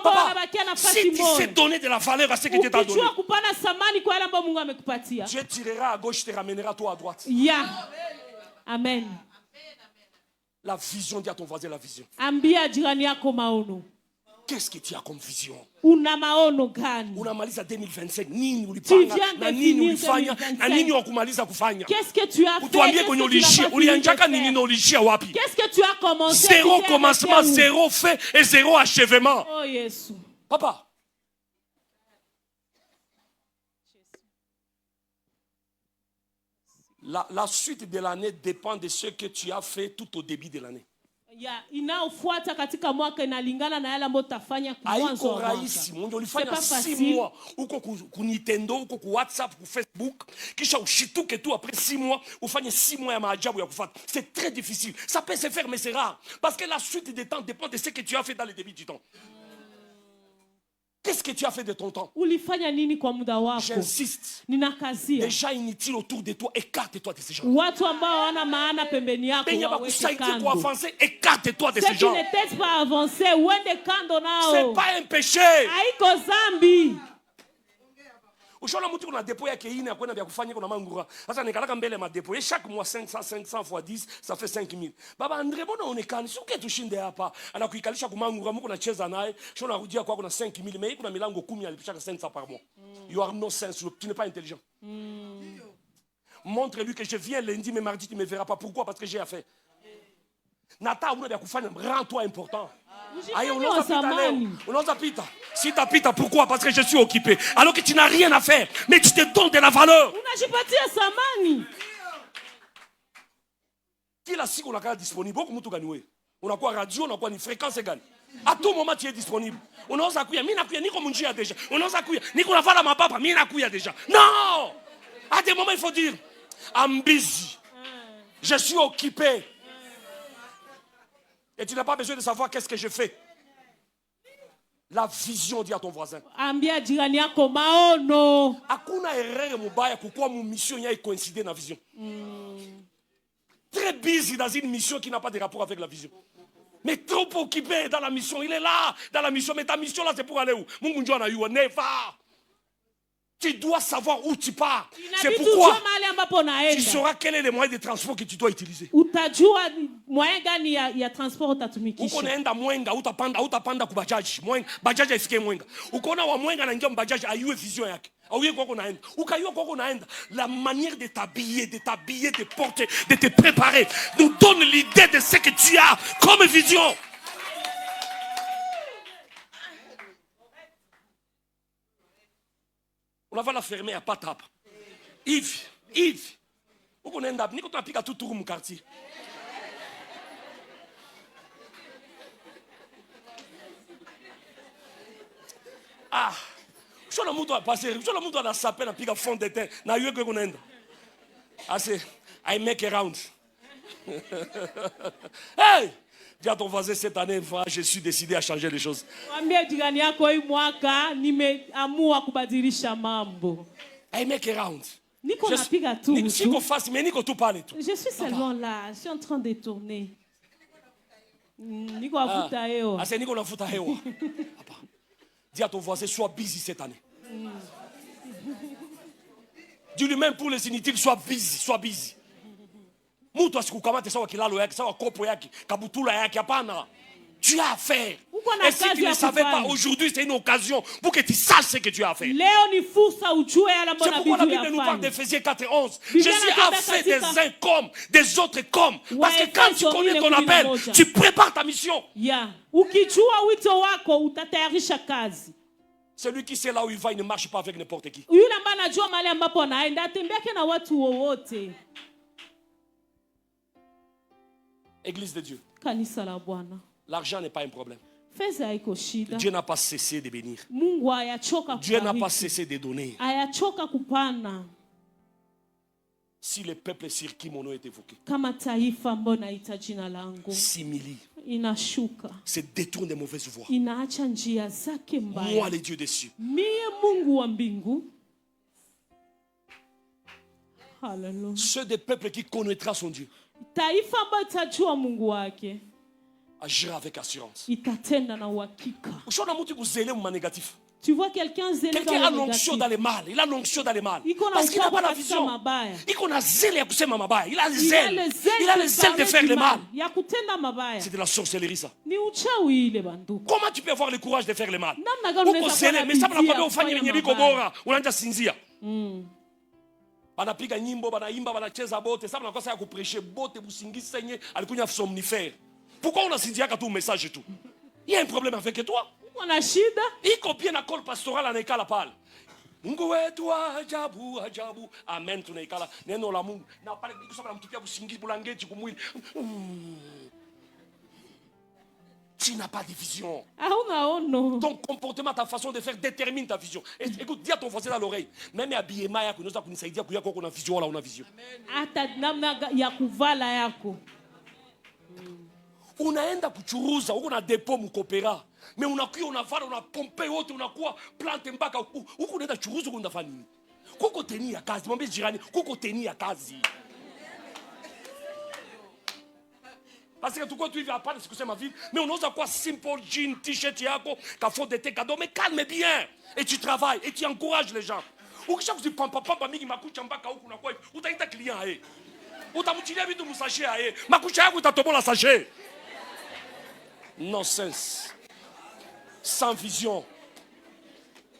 Papa, si tu sais donner de la valeur à ce que Dieu t'a donné, Dieu tirera à gauche, te ramènera toi à droite. Amen. La vision, dis à ton voisin la vision. Qu'est-ce que tu as comme vision? Unamaliza 2025 nini ulipanga na nini ulifanya na nini wakumaliza kufanya? Qu'est-ce que tu as fait? Utuambie kwenye ulishia, ulianjaka nini na ulishia wapi? Qu'est-ce que tu as commencé? Zéro commencement, zéro fait et zéro achèvement. Oh Jésus. Papa. La suite de l'année dépend de ce que tu as fait tout au début de l'année. Inaofuata katika mwaka inalingana na yale ambayo utafanya mwanzo wa mwaka. Mungu ulifanya 6 mois uko ku Nintendo uko ku WhatsApp ku Facebook kisha ushituke tu après 6 mois ufanye 6 mois ya maajabu ya kufuata. C'est très difficile. Ça peut se faire mais c'est rare parce que la suite des temps dépend de ce que tu as fait dans le début du temps. Qu'est-ce que tu as fait de ton temps? Ulifanya nini kwa muda wako? J'insiste. Ninakazia. Les gens inutiles autour de toi, écarte-toi de ces gens. Watu ambao hawana maana pembeni yako waweke kando. Pour avancer, écarte-toi de ces gens. Ceux qui ne t'aident pas à avancer, uende kando nao. C'est pas un péché. Haiko zambi. Ushaona mtu kuna dépôt yake ine ya kwenda vya kufanya kuna mangura. Sasa nikalaka mbele ma dépôt. Et chaque mois 500 fois 10, ça fait 5 000. Baba Andre mbona onekani? Si uke tushinde hapa. Anakuikalisha kumangura mko nacheza naye. Sio unarudia kwa kuna 5 000 mais kuna milango 10 alipishaka 500 par mois. You have no sense, tu n'es pas intelligent. Montre-lui que je viens lundi mais mardi tu me verras pas. Pourquoi? Parce que j'ai affaire. Nata una vya kufanya rends-toi important. Aïe, on a pita. Si tu as pita, pourquoi? Parce que je suis occupé. Alors que tu n'as rien à faire, mais tu te donnes de la valeur. Kila siku unakaa disponible. Beaucoup mtu gani wewe? Unakuwa radio, unakuwa ni fréquence gani? À tout moment tu es disponible. Unaweza kuya, mimi nakuya niko munjia déjà. Unaweza kuya, niko navala mapapa, mimi nakuya déjà. Non! À des moments il faut dire I'm busy. Je suis occupé. Et tu n'as pas besoin de savoir qu'est-ce que je fais. La vision, dit à ton voisin. Ambia jirani yako maono. Hakuna erreur mubaya kukua mu mission ya coïncider na vision. Très busy dans une mission qui n'a pas de rapport avec la vision. Mais trop occupé dans la mission. Il est là dans la mission. Mais ta mission là c'est pour aller où? Mungu njoo na yuo never. Tu dois savoir où tu pars. C'est pourquoi tu sauras quel est le moyen de transport que tu dois utiliser. Utajua moyen gani ya transport utatumikisha. Uko naenda Mwenga utapanda ku bajaji. Bajaji ifike Mwenga. Ukoona wa Mwenga anaingia bajaji ayue vision yake. Auye kwako naenda. Ukayua kwako naenda. La manière de t'habiller, de porter, de te préparer nous donne l'idée de ce que tu as comme vision. On va la fermer à Patap. Yves. Où on est ni quand on applique à tout mon quartier. Ah, je suis le monde à passer, je suis le monde à saper, à piquer à fond de terre. Na eu que on est. Ah c'est, I make a round. Hey, dis à ton voisin cette année, je suis décidé à changer les choses. I make a round. Je suis seulement là, je suis en train de tourner. C'est Nico la futa hewa. Dis à ton voisin, sois busy cette année. Dis-lui même pour les inutiles, sois busy, sois busy. Mutu asikukamate sawa kilalo yake, sawa kopo yake, kabutula yake, hapana. Tu as à faire. Et si tu ne savais pas, aujourd'hui c'est une occasion pour que tu saches ce que tu as à faire. C'est pourquoi la Bible nous parle d'Éphésiens 4 et 11. Jésus a fait des uns comme, des autres comme. Parce que quand tu connais ton appel, tu prépares ta mission. Celui qui sait là où il va, il ne marche pas avec n'importe qui. Église de Dieu. L'argent n'est pas un problème. Dieu n'a pas cessé de bénir. Dieu n'a pas cessé de donner. Si le peuple sur qui mon nom est évoqué s'humilie, se détourne des mauvaises voies, moi le Dieu des cieux, ceux des peuples qui connaîtra son Dieu agira avec assurance. Tu vois quelqu'un zélé dans a l'onction dans le mal. Il a l'onction dans le mal. Parce qu'il n'a pas la vision. Il a zèle de faire le mal. Il a le zèle. Il a le zèle de faire le mal. C'est de la sorcellerie ça. Comment tu peux avoir le courage de faire le mal? Mais ça va pas faire nyimbo bora. Unaanza sinzia. Banapiga nyimbo, banaimba, banacheza bote. Ça banakosa ya kuprêcher bote busingisa yenye alikunya somnifère. Pourquoi on a sinzia ka tout message et tout? Il y a un problème avec toi. Il copie na col pastoral en ekala pal. Mungu wetu ajabu ajabu. Amen tunaikala. Neno la Mungu. Na pale kusoma na mtupia busingizi bulangeti kumwili. Tu n'as pas de vision. Ton comportement, ta façon de faire détermine ta vision. Et, écoute, dis à ton voisin dans l'oreille. Même habillé yako unaweza kunisaidia kuya kwa vision wala una vision. Hata namna ya kuvala yako. Unaenda kuchuruza, uko na depot mukopera. Mais unakuwa unavala unapompe wote unakuwa plante mpaka huko unaenda churuza uko unafanya nini? Kuko teni ya kazi, mwambie jirani, kuko teni ya kazi. Parce que tout quoi tu vis à part ce que c'est ma vie, mais on ose quoi simple jean, t-shirt yako, kafo de tes cadeaux, mais calme bien et tu travailles et tu encourages les gens. Ou que chaque fois tu pampa mingi makucha mpaka huko unakuwa utaita client aye. Utamutilia vitu musashe aye. Makucha yako utatobola sachet. Nonsense. Sans vision.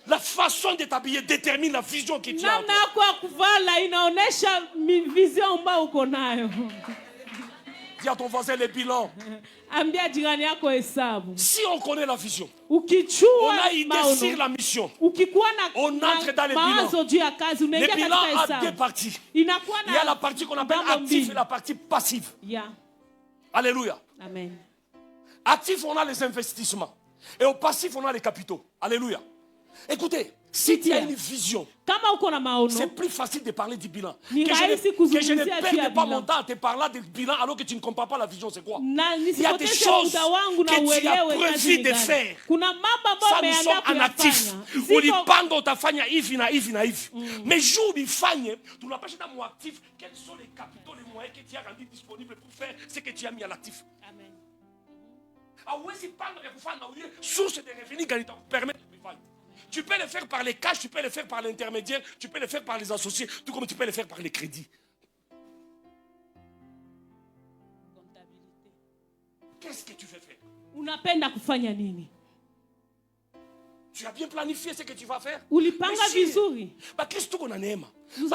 La façon de t'habiller détermine la vision que tu as. Dis à ton voisin le bilan. Si on connaît la vision, on a idée sur la mission, on entre dans le bilan. Le bilan a deux parties. Il y a la partie qu'on appelle active et la partie passive. Alléluia. Amen. Actif, on a les investissements. Et au passif, on a les capitaux. Alléluia. Écoutez, si tu as une vision, c'est plus facile de parler du bilan. Que je ne perde pas mon temps à te parler du bilan alors que tu ne comprends pas la vision, c'est quoi? Il y a des choses que tu as prévu de faire. Ça, nous sommes en actif. Mais jour du fanye, tu n'as pas acheté un mot actif. Quels sont les capitaux, les moyens que tu as rendus disponibles pour faire ce que tu as mis à l'actif? Amen. Source de revenus qui te permettent de faire. Tu peux le faire par les cash, tu peux le faire par l'intermédiaire, tu peux le faire par les associés, tout comme tu peux le faire par les crédits. Qu'est-ce que tu veux faire? Tu as bien planifié ce que tu vas faire. Ulipanga vizuri. Parce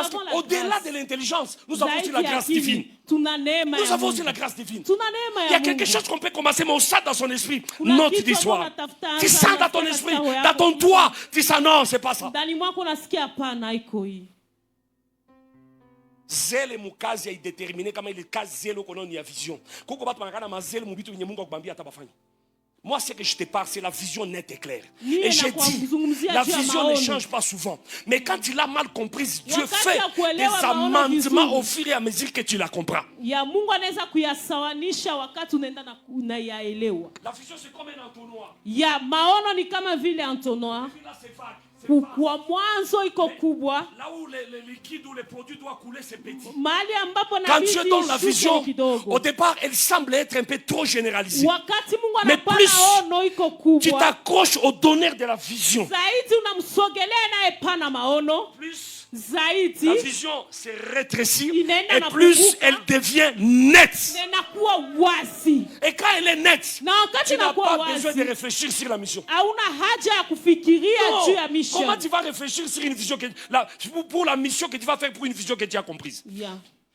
qu'au-delà de l'intelligence, nous avons aussi la grâce divine. Nous avons aussi la grâce divine. Il y a quelque chose qu'on peut commencer, mais on sent dans son esprit. Non, tu dis soir. Tu sens dans ton esprit, dans ton toit. Tu sens non, c'est pas ça. Zèle mukazi est déterminé comme il est casé le konon ya vision. Koko bat mangana mazèle mubitu nyemunga kubambia tabafanya. Moi, ce que je te parle, c'est la vision nette et claire. Et j'ai dit, la vision ne change pas souvent. Mais quand tu l'as mal comprise, Dieu fait des amendements au fur et à mesure que tu la comprends. La vision, c'est comme un entonnoir. Là où le liquide ou les produits doivent couler, c'est petit. Quand Dieu donne la vision, au départ, elle semble être un peu trop généralisée. Mais plus tu t'accroches au donneur de la vision, plus la vision se rétrécit et plus elle devient nette. Et quand elle est nette, tu n'as pas besoin de réfléchir sur la mission. Non. Comment tu vas réfléchir sur une vision pour la mission que tu vas faire pour une vision que tu as comprise?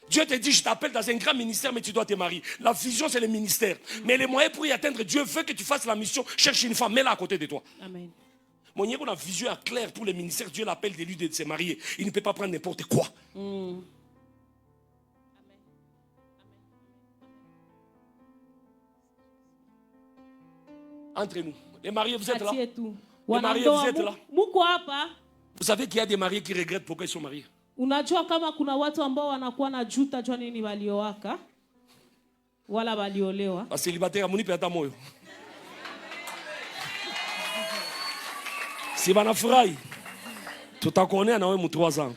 Dieu te dit, je t'appelle dans un grand ministère, mais tu dois te marier. La vision, c'est le ministère. Mais les moyens pour y atteindre, Dieu veut que tu fasses la mission. Cherche une femme, mets-la à côté de toi. Amen. Mon Dieu, on a une vision claire pour les ministères. Dieu l'appelle de lui de se marier. Il ne peut pas prendre n'importe quoi. Entre nous. Les mariés, vous êtes là? Les mariés, vous êtes là? Vous savez qu'il y a des mariés qui regrettent pourquoi ils sont mariés. Unajua kama kuna watu ambao wanakuwa na juta jua nini waliowaka wala waliolewa. Célibataire munipe hata moyo. Si banafurahi tutakuonea na wewe mu 3 ans.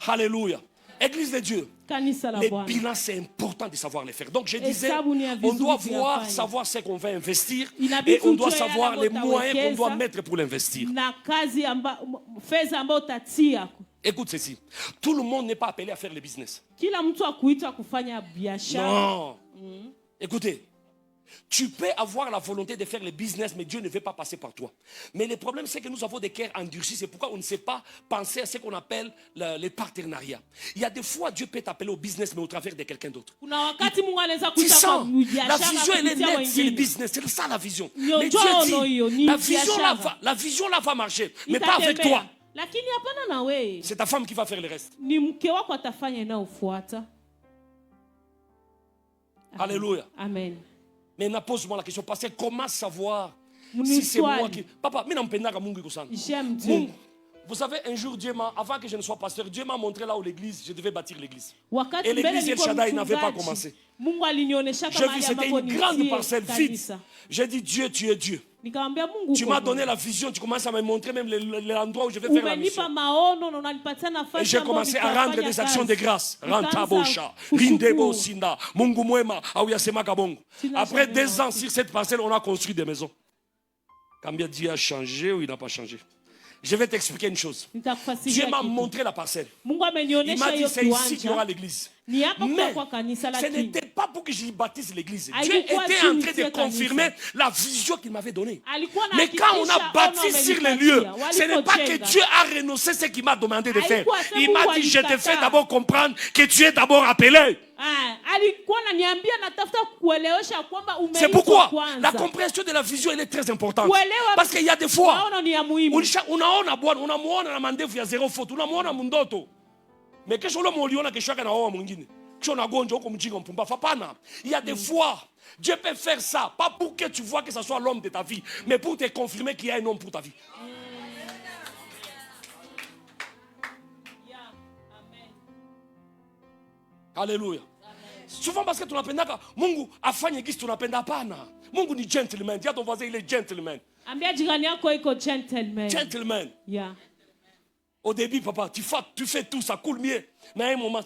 Alléluia. Église de Dieu. Les bilans, c'est important de savoir les faire. Donc je disais, on doit savoir ce qu'on va investir et on doit savoir les moyens qu'on doit mettre pour l'investir. Écoute ceci, tout le monde n'est pas appelé à faire le business. Non. Écoutez, tu peux avoir la volonté de faire le business, mais Dieu ne veut pas passer par toi. Mais le problème, c'est que nous avons des cœurs endurcis. C'est pourquoi on ne sait pas penser à ce qu'on appelle les partenariats. Il y a des fois, Dieu peut t'appeler au business, mais au travers de quelqu'un d'autre. Tu sens, la vision, elle est nette, c'est le business. C'est ça la vision. Mais Dieu dit, la vision là va marcher, mais pas avec toi. C'est ta femme qui va faire le reste. Alléluia. Amen. Mais pose-moi la question, parce que comment savoir si c'est moi qui... Papa, j'aime Dieu. Vous savez, un jour, Dieu m'a, avant que je ne sois pasteur, Dieu m'a montré là où l'église, je devais bâtir l'église. Et l'église El Shaddai n'avait pas commencé. J'ai vu, c'était une grande parcelle vide. J'ai dit, Dieu, tu es Dieu. Tu m'as donné la vision, tu commences à me montrer même l'endroit où je vais faire la mission. Et j'ai commencé à rendre des actions de grâce. Après 2 ans sur cette parcelle, on a construit des maisons. Combien Dieu a changé ou il n'a pas changé? Je vais t'expliquer une chose. Dieu m'a montré la parcelle. Il m'a dit, c'est ici qu'il y aura l'église. Mais ce n'était pas pour que je baptise l'église. Dieu était en train de confirmer la vision qu'il m'avait donnée. Mais quand on a bâti sur les lieux, ce n'est pas que Dieu a renoncé ce qu'il m'a demandé de faire. Il m'a dit, je te fais d'abord comprendre que tu es d'abord appelé. C'est pourquoi la compréhension de la vision elle est très importante. Parce qu'il y a des fois, mais que il y a des fois, Dieu peut faire ça, pas pour que tu vois que ce soit l'homme de ta vie, mais pour te confirmer qu'il y a un homme pour ta vie. Alléluia. Souvent parce que tu n'appelles pas Mungu afanye gisi tunapenda hapana. Mungu ni gentleman. Dis à ton voisin il est gentleman. Ambia jirani yako iko gentleman. Gentleman. Yeah. Au début, papa, tu fais tout, ça coule mieux. Mais à un moment,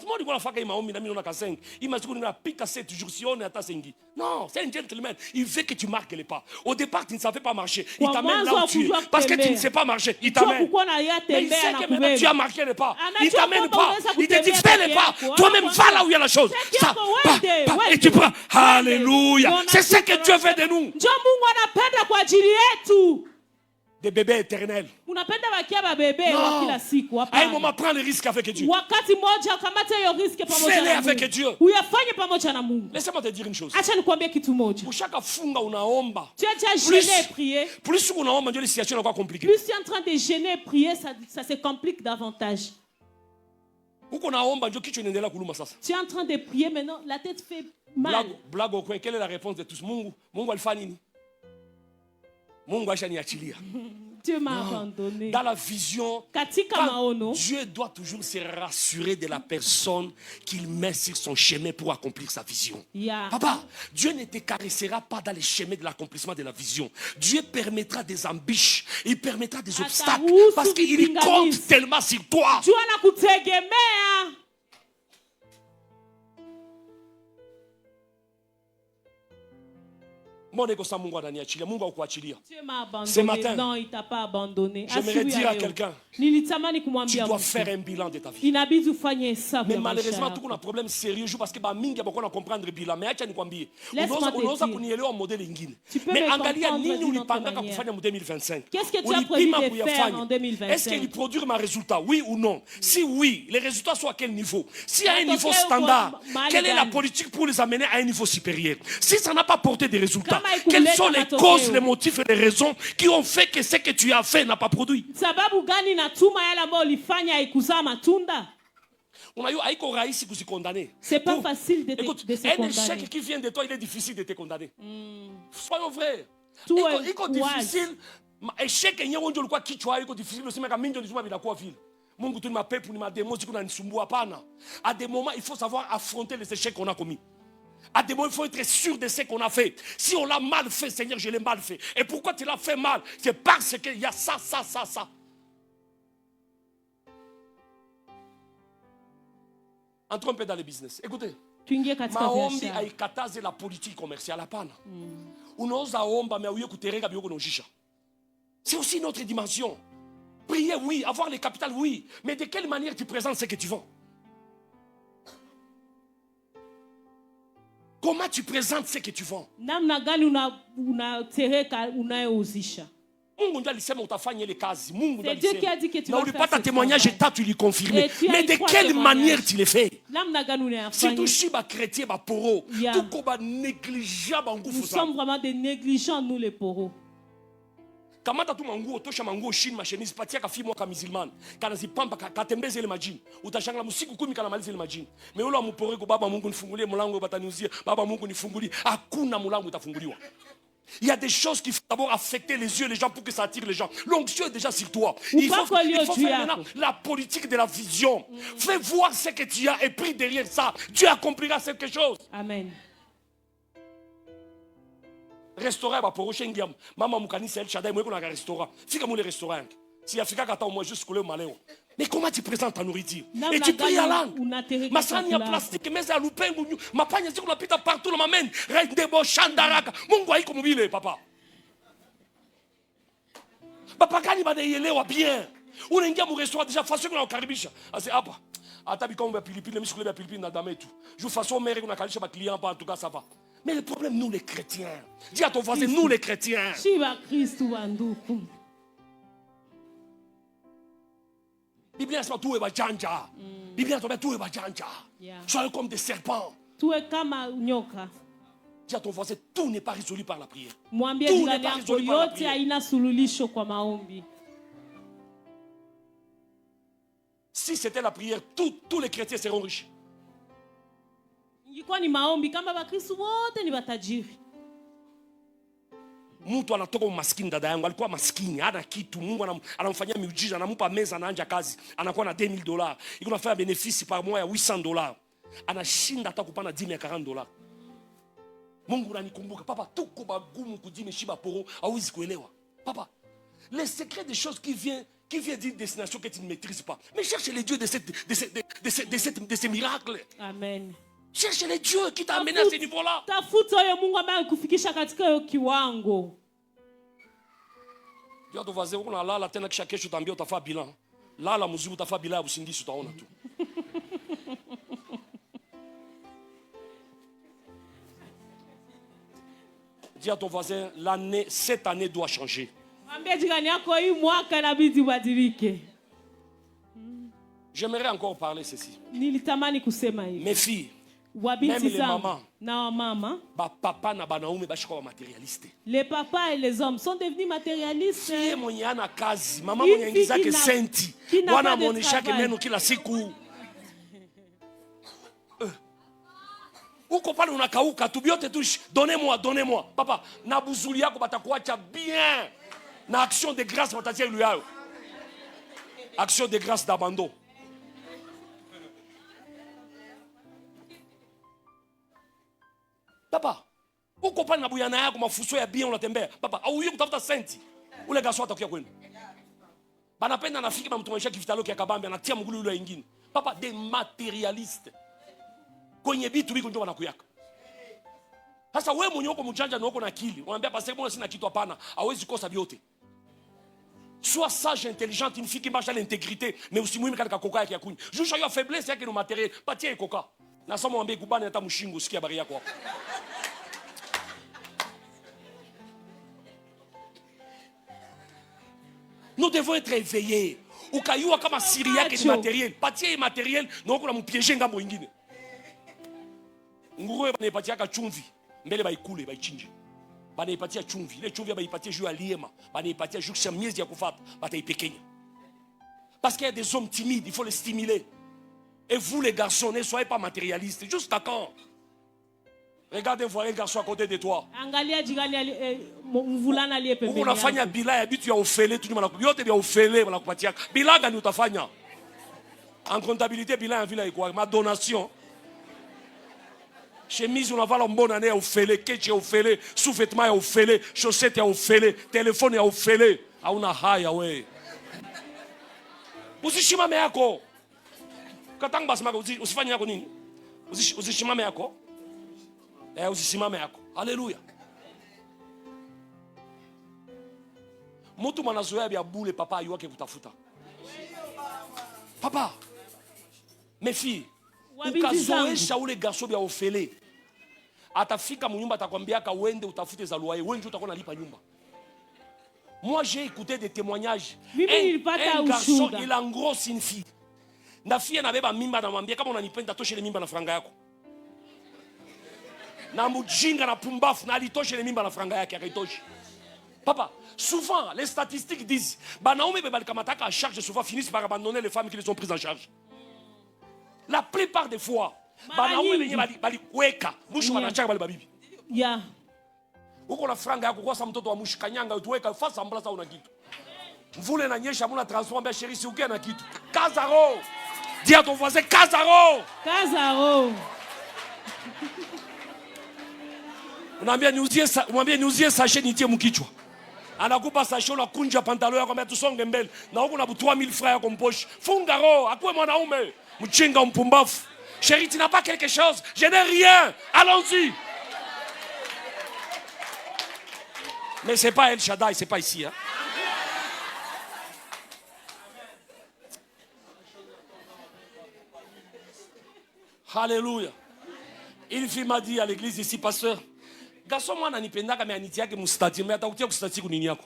non, c'est un gentleman. Il veut que tu marques les pas. Au départ, tu ne savais pas marcher. Il t'amène là où tu es. Parce que tu ne sais pas marcher. Il t'amène. Mais il sait que maintenant tu as marqué les pas. Il t'amène pas. Il te dit fais les pas. Toi-même, va là où il y a la chose. Ça, et tu prends. Alléluia. C'est ce que Dieu veut de nous. Des bébés éternels. Non. À un moment, prends le risque avec Dieu. Fais-le avec Dieu. Laissez-moi te dire une chose. Pour chaque funga unaomba, plus unaomba, Dieu, les situations sont compliquées. Plus tu es en train de gêner et prier, ça se complique davantage. Tu es en train de prier maintenant, la tête fait mal. Blague au coin, quelle est la réponse de tous? Mungu alifanya nini? Mungu ashaniachilia. Dieu m'a abandonné. Dans la vision, Dieu doit toujours se rassurer de la personne qu'il met sur son chemin pour accomplir sa vision. Papa, Dieu ne te caressera pas dans les chemins de l'accomplissement de la vision. Dieu permettra des embûches, il permettra des obstacles parce qu'il compte tellement sur toi. Ce matin, non, il t'a pas abandonné. J'aimerais dire à quelqu'un, tu dois faire un bilan de ta vie. Mais malheureusement, tout un problème sérieux parce que mingi bakona comprendre bilan. Mais acha nikwambie, unaweza kunielewa modeli ingine. Mais angalia nini ulipanga kufanya mu 2025. Qu'est-ce que tu as prévu de faire en 2025? Est-ce qu'il produit ma résultat? Oui ou non? Si oui, les résultats sont à quel niveau? Si à un niveau standard, quelle est la politique pour les amener à un niveau supérieur? Si ça n'a pas porté des résultats, quelles sont les causes, les motifs et les raisons qui ont fait que ce que tu as fait n'a pas produit? C'est pas facile de écoute, se condamner. Un échec qui vient de toi, il est difficile de te condamner. Soyons vrais. Tout est difficile. Échec est difficile aussi, mais Mungu tu ma pepu ni ma démon kuna nisumbua pana. À des moments, il faut savoir affronter les échecs qu'on a commis. À des moments, il faut être sûr de ce qu'on a fait. Si on l'a mal fait, Seigneur, je l'ai mal fait. Et pourquoi tu l'as fait mal? C'est parce qu'il y a ça. Entrons un peu dans le business. Écoutez, maombi aikataze la politique commerciale hapana. Unaweza omba mais uye kutereka bioko nojisha. C'est aussi une autre dimension. Prier, oui. Avoir le capital, oui. Mais de quelle manière tu présentes ce que tu vends? Comment tu présentes ce que tu vends? Mungu ndiye alisema utafanya ile kazi. Mungu ndiye alisema. C'est Dieu qui a dit que tu vas faire. Na ulipata témoignage et tu lui confirmer. Mais de quelle manière tu le fais? Si tu shiba chrétien ba poro, tout ko ba négligeant ba ngufu ça. Nous sommes vraiment des négligents nous les poros. Kamata tu manguo tosha manguo chini mashenisi patia ka fimo ka musulman. Kana zipamba katembeze ile majini. Utashangala musiku 10 kana maliza ile majini. Mais ule amupore ko baba Mungu nifungulie mlango bataniuzia. Baba Mungu nifungulie. Hakuna mlango utafunguliwa. Il y a des choses qui font d'abord affecter les yeux des gens pour que ça attire les gens. L'onction est déjà sur toi. Il faut faire maintenant la politique de la vision. Fais voir ce que tu as et prie derrière ça. Tu accompliras quelque chose. Amen. Restaurant ba poro shengiam. Mama mukanisa El Shaddai mweko na restaurant. Fika mu le restaurant. Si Afrika kata au moins juste coller maleo. Mais comment tu présentes ta nourriture? Et tu pries à langue. Ma sani ya plastique, mais à lupengu, ma pagne c'est qu'on la pita partout, on m'amène. Rendebo chandaraka. Mungu haiko mobile, papa. Papa kani ba de yelewa bien. Unaingia mu restaurant déjà façon qu'on a karibisha. Ase hapa. Ata bikao ba pilipili, mimi sikule ba pilipili na dametu. Je façon mère qu'on a karibisha ba client pas en tout cas ça va. Mais le problème nous les chrétiens. Dis à ton voisin nous les chrétiens. Shiba Christ wanduku. Biblia inasema tuwe wajanja. Biblia inasema tuwe wajanja. Soyez comme des serpents. Tuwe kama nyoka. Dis à ton voisin, tout n'est pas résolu par la prière. Mwambie jirani yako yote haina suluhisho kwa maombi. Si c'était la prière, tous les chrétiens seront riches. Ingekuwa ni maombi kama Wakristo wote ni watajiri. Mtu anatoka umaskini, dada yangu alikuwa maskini, hana kitu. Mungu anamfanyia miujiza, anampa meza, anaanza kazi, anakuwa na $2000. Iko nafanya bénéfice par mois ya $800. Anashinda hata kupana $10 ya $40. Mungu ananikumbuka, papa, tuko bagumu kudime shiba poro, hauwezi kuelewa. Papa, les secrets des choses qui qui vient d'une destination que tu ne maîtrises pas. Mais cherche les dieux de ces miracles. Amen. Cherche les dieux qui t'ont amené à ce niveau-là. Dis à ton voisin, on a là la tête chaque chose t'ambie, t'as fait bilan. Là la musique t'as fait bilan, vous sindi sur ta on a tout. Dis à ton voisin, cette année doit changer. J'aimerais encore parler ceci. Mes filles, même les mamans, papa na banaume bashika matérialiste. Les papas et les hommes sont devenus matérialistes. Si monyana kazi, maman monyangiza ke senti, wana monisha ke meno kila siku. Uko pale unakauka tu biote tu, donnez-moi. Papa, na buzuli yako batakuacha bien. Na action de grâce batatia lui yao. Action de grâce d'abandon. Papa, uko pale na buyana yako mafuso ya bien unatembea. Papa, au yuko kutafuta senti. Ule gaso atakuja kwenu. Banapenda nafiki na mtu mwisha kifitalo kia kabambi anatia mgulu yule wengine. Papa, des matérialistes. Kwenye vitu biko ndio wanakuyaka. Sasa wewe mwenye uko mchanja na uko na akili, unamwambia pastor mbona sina kitu hapana, hawezi kosa vyote. Sois sage, intelligente, une fille qui marche à l'intégrité, mais aussi muhimu katika koka yake ya kunywa. Jusha hiyo faiblesse yake ni matériel, patia koka. Na somo mwambie kubana hata mshingo sikia habari yako hapo. Nous devons être éveillés. Ukayua kama siri yake ni matériel, patia matériel na uko na mpiéger ngambo nyingine. Nguruwe banaipatia ka chumvi, mbele baikule baichinje. Banaipatia chumvi, ile chumvi baipatia juu ya liema, banaipatia juu ya miezi ya kufata, bataipekenya. Parce qu'il y a des hommes timides, il faut les stimuler. Et vous les garçons, ne soyez pas matérialistes. Jusqu'à quand? Regarde un garçon à côté de toi. Unafanya bila ya bitu ya ofele tu nyuma na yote ya ofele wanakupatia. Bila gani utafanya? En comptabilité bila ya vila iko ma donation. Chemise unavala mbona ne ya ofele, keche ya ofele, sous-vêtements ya ofele, chaussettes ya ofele, téléphone ya ofele. Hauna haya we. Usishimame yako. Katanga basema usifanye yako nini? Usishimame yako. Usisimame yako. Haleluya. Mtu manazoea bia bule papa ayuake kutafuta. Papa. Mes filles, ukazoesha ule garçon bia ofele. Atafika mnyumba atakwambia ka uende utafute za loyer, wewe ndio utakuwa nalipa nyumba. Moi j'ai écouté des témoignages. Un garçon il engrosse une fille. Na fille anabeba mimba na mwambia kama unanipenda toshe ile mimba na franga yako. Na mujinga na pumbafu na alitoshe ile mimba na franga yake akaitoshe. Papa, souvent les statistiques disent banaume bebali kamataka à charge souvent finissent par abandonner les femmes qui les ont prises en charge. La plupart des fois banaume benye bali weka mushu wanachaka bali babibi. Yeah. Uko na franga yako kwa mtoto wa mushu kanyanga utuweka fasa mbala una kitu. Mvule na nyesha muna transformer chérie si ukia na kitu. Kazaro. Dis à ton voisin Kazaro. Kazaro. Mwambie niuzie sachet nitie mkichwa. Anakupa sachet na kunja pantalon yako mbele tusonge mbele. Na huko na 3000 francs yako mpoche. Funga roho, akwe mwanaume. Mchinga mpumbafu. Chérie, tu n'as pas quelque chose? Je n'ai rien. Allons-y. Mais c'est pas El Shaddai, c'est pas ici hein. Alléluia. Une fille m'a dit à l'église ici, pasteur, garçon moi nanipendaka mais anitiake mustati mais atakutia kustati kunini yako.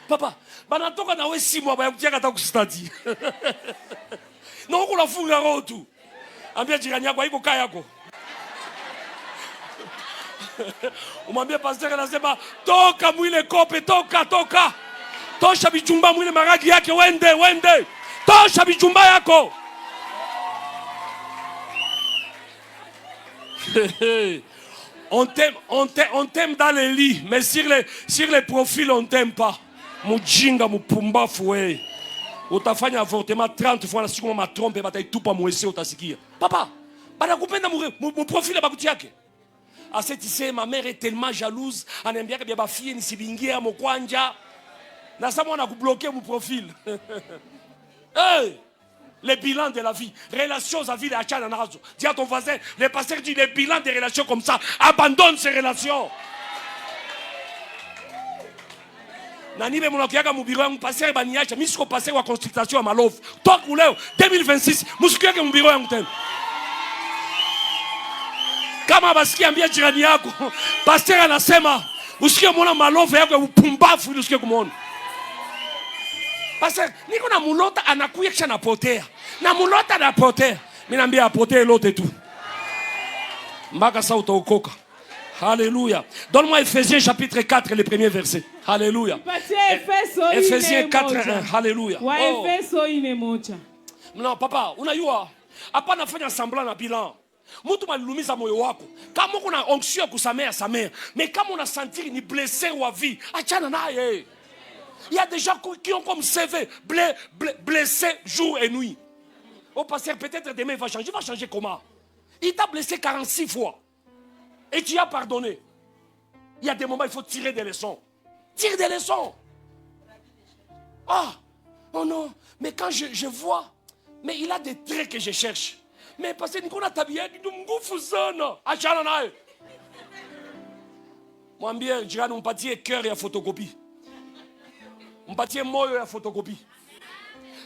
Papa, banatoka na we 6 mois ba kutia kata kustati. Na uko nafunga roho tu. Ambia jirani yako haiko kaya yako. Umwambie pasteur anasema toka mwile kope toka. Tosha bichumba mwile maragi yake wende. Tosha bichumba yako. On t'aime dans les lits, mais sur les profils, on t'aime pas. Mujinga, mupumbafu, we. Utafanya avortement 30 fois, na siku ma trompe, bataitupa mwese utasikia. Papa, banakupenda mu profil ya bakuti yake. Ase tu sais, ma mère est tellement jalouse, anambia que ba fille ni sibingia mokwanja. on a bloqué mon profil. Hey! Les bilans de la vie, relations à vie de Achananazo. Dis à ton voisin, le pasteur dit les bilans des relations comme ça, abandonne ces relations. Nani be munakiaka mu bureau yangu pasteur baniacha mimi siko pasteur wa consultation à Malofu. Toka leo 2026 msikiake mu bureau yangu tena. Kama basikia ambia jirani yako pasteur anasema usikie muona Malofu yako upumbavu ili usikie kumuona. Pasteur niko na mulota anakuya kisha napotea. Na mulota anapotea. Mimi naambia apotee lote tu. Mbaka sasa utaokoka. Alléluia. Donne-moi Ephésiens chapitre 4, le premier verset. Alléluia. Ephésiens 4, 1. Alléluia. Oh. Non, papa, unajua hapa nafanya semblant na bilan. Mtu malilumiza moyo wako. Kama uko na onction kusamea samea. Mais kama una sentir ni blessé wa vie, achana naye. Il y a des gens qui ont comme CV blessé jour et nuit. Au pasteur, peut-être demain il va changer. Il va changer comment? Il t'a blessé 46 fois. Et tu as pardonné. Il y a des moments, il faut tirer des leçons. Tire des leçons. Ah, oh non, mais quand je vois, mais il a des traits que je cherche. Mais parce que Nicolas Tabia, il dit, moi, bien, je vais nous cœur et photocopie. On bâtit moi et la photocopie.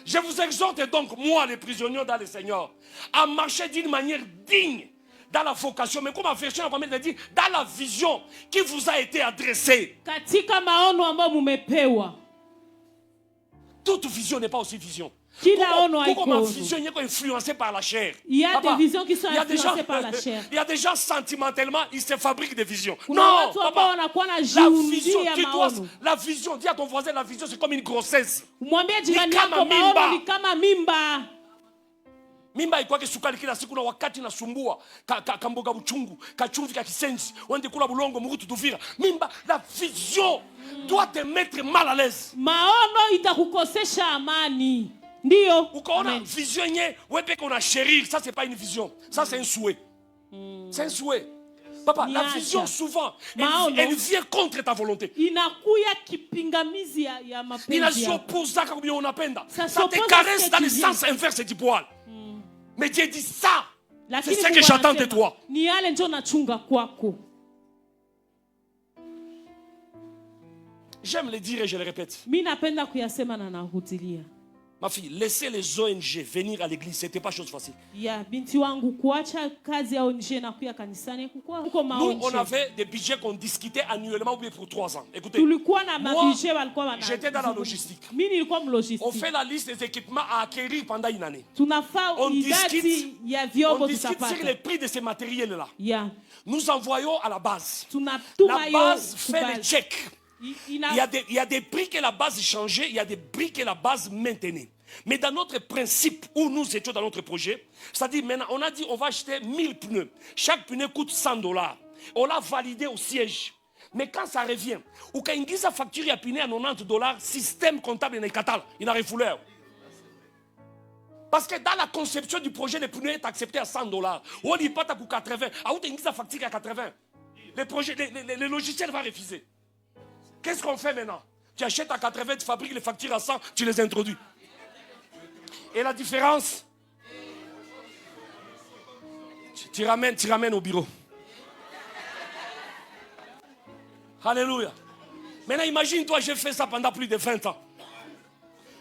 Je vous exhorte donc, moi, les prisonniers dans le Seigneur, à marcher d'une manière digne dans la vocation, mais comme version la première dit, dans la vision qui vous a été adressée. Toute vision n'est pas aussi vision. Pourquoi ma vision est influencée par la chair? Il y a des visions qui sont influencées par la chair. Il y a des gens sentimentalement, ils se fabriquent des visions. Non, papa, la vision, dis à ton voisin, la vision c'est comme une grossesse. Mimba ikwake sukali kila siku na wakati nasumbua kamboga buchungu kachumvi kakisenzi wende kula bulongo murutu tuvira mimba la vision doit te mettre mal à l'aise. Maono itakukosesha amani. Ndio. Ukaona vision yenyewe wewe peke una chérir, ça c'est pas une vision, ça c'est un souhait. C'est un souhait. Papa, la vision souvent elle vient contre ta volonté. Inakuya kipingamizi ya mapenzi. Inasiopoza kama unapenda. Ça te caresse dans le sens inverse du poil. Mais Dieu dit ça. C'est ce que j'attends de toi. J'aime le dire et je le répète. Ma fille, laisser les ONG venir à l'église, ce n'était pas chose facile. Nous, on avait des budgets qu'on discutait annuellement pour 3 ans. Écoutez, moi, j'étais dans la logistique. On fait la liste des équipements à acquérir pendant une année. On discute sur les prix de ces matériels-là. Nous envoyons à la base. La base fait le check. Il y a des prix que la base changeait, il y a des prix que la base maintenait. Mais dans notre principe, où nous étions dans notre projet, c'est-à-dire maintenant, on a dit on va acheter 1000 pneus. Chaque pneu coûte $100. On l'a validé au siège. Mais quand ça revient, ou quand il dit facture à pneu à $90, système comptable n'est catal, il n'a rien voulu. Parce que dans la conception du projet, le pneu est accepté à $100. On dit pas à 80. Ah, où tu as facture à 80. Le logiciel va refuser. Qu'est-ce qu'on fait maintenant? Tu achètes à 80, tu fabriques les factures à 100, tu les introduis. Et la différence, tu ramènes au bureau. Alléluia. Maintenant, imagine-toi, j'ai fait ça pendant plus de 20 ans.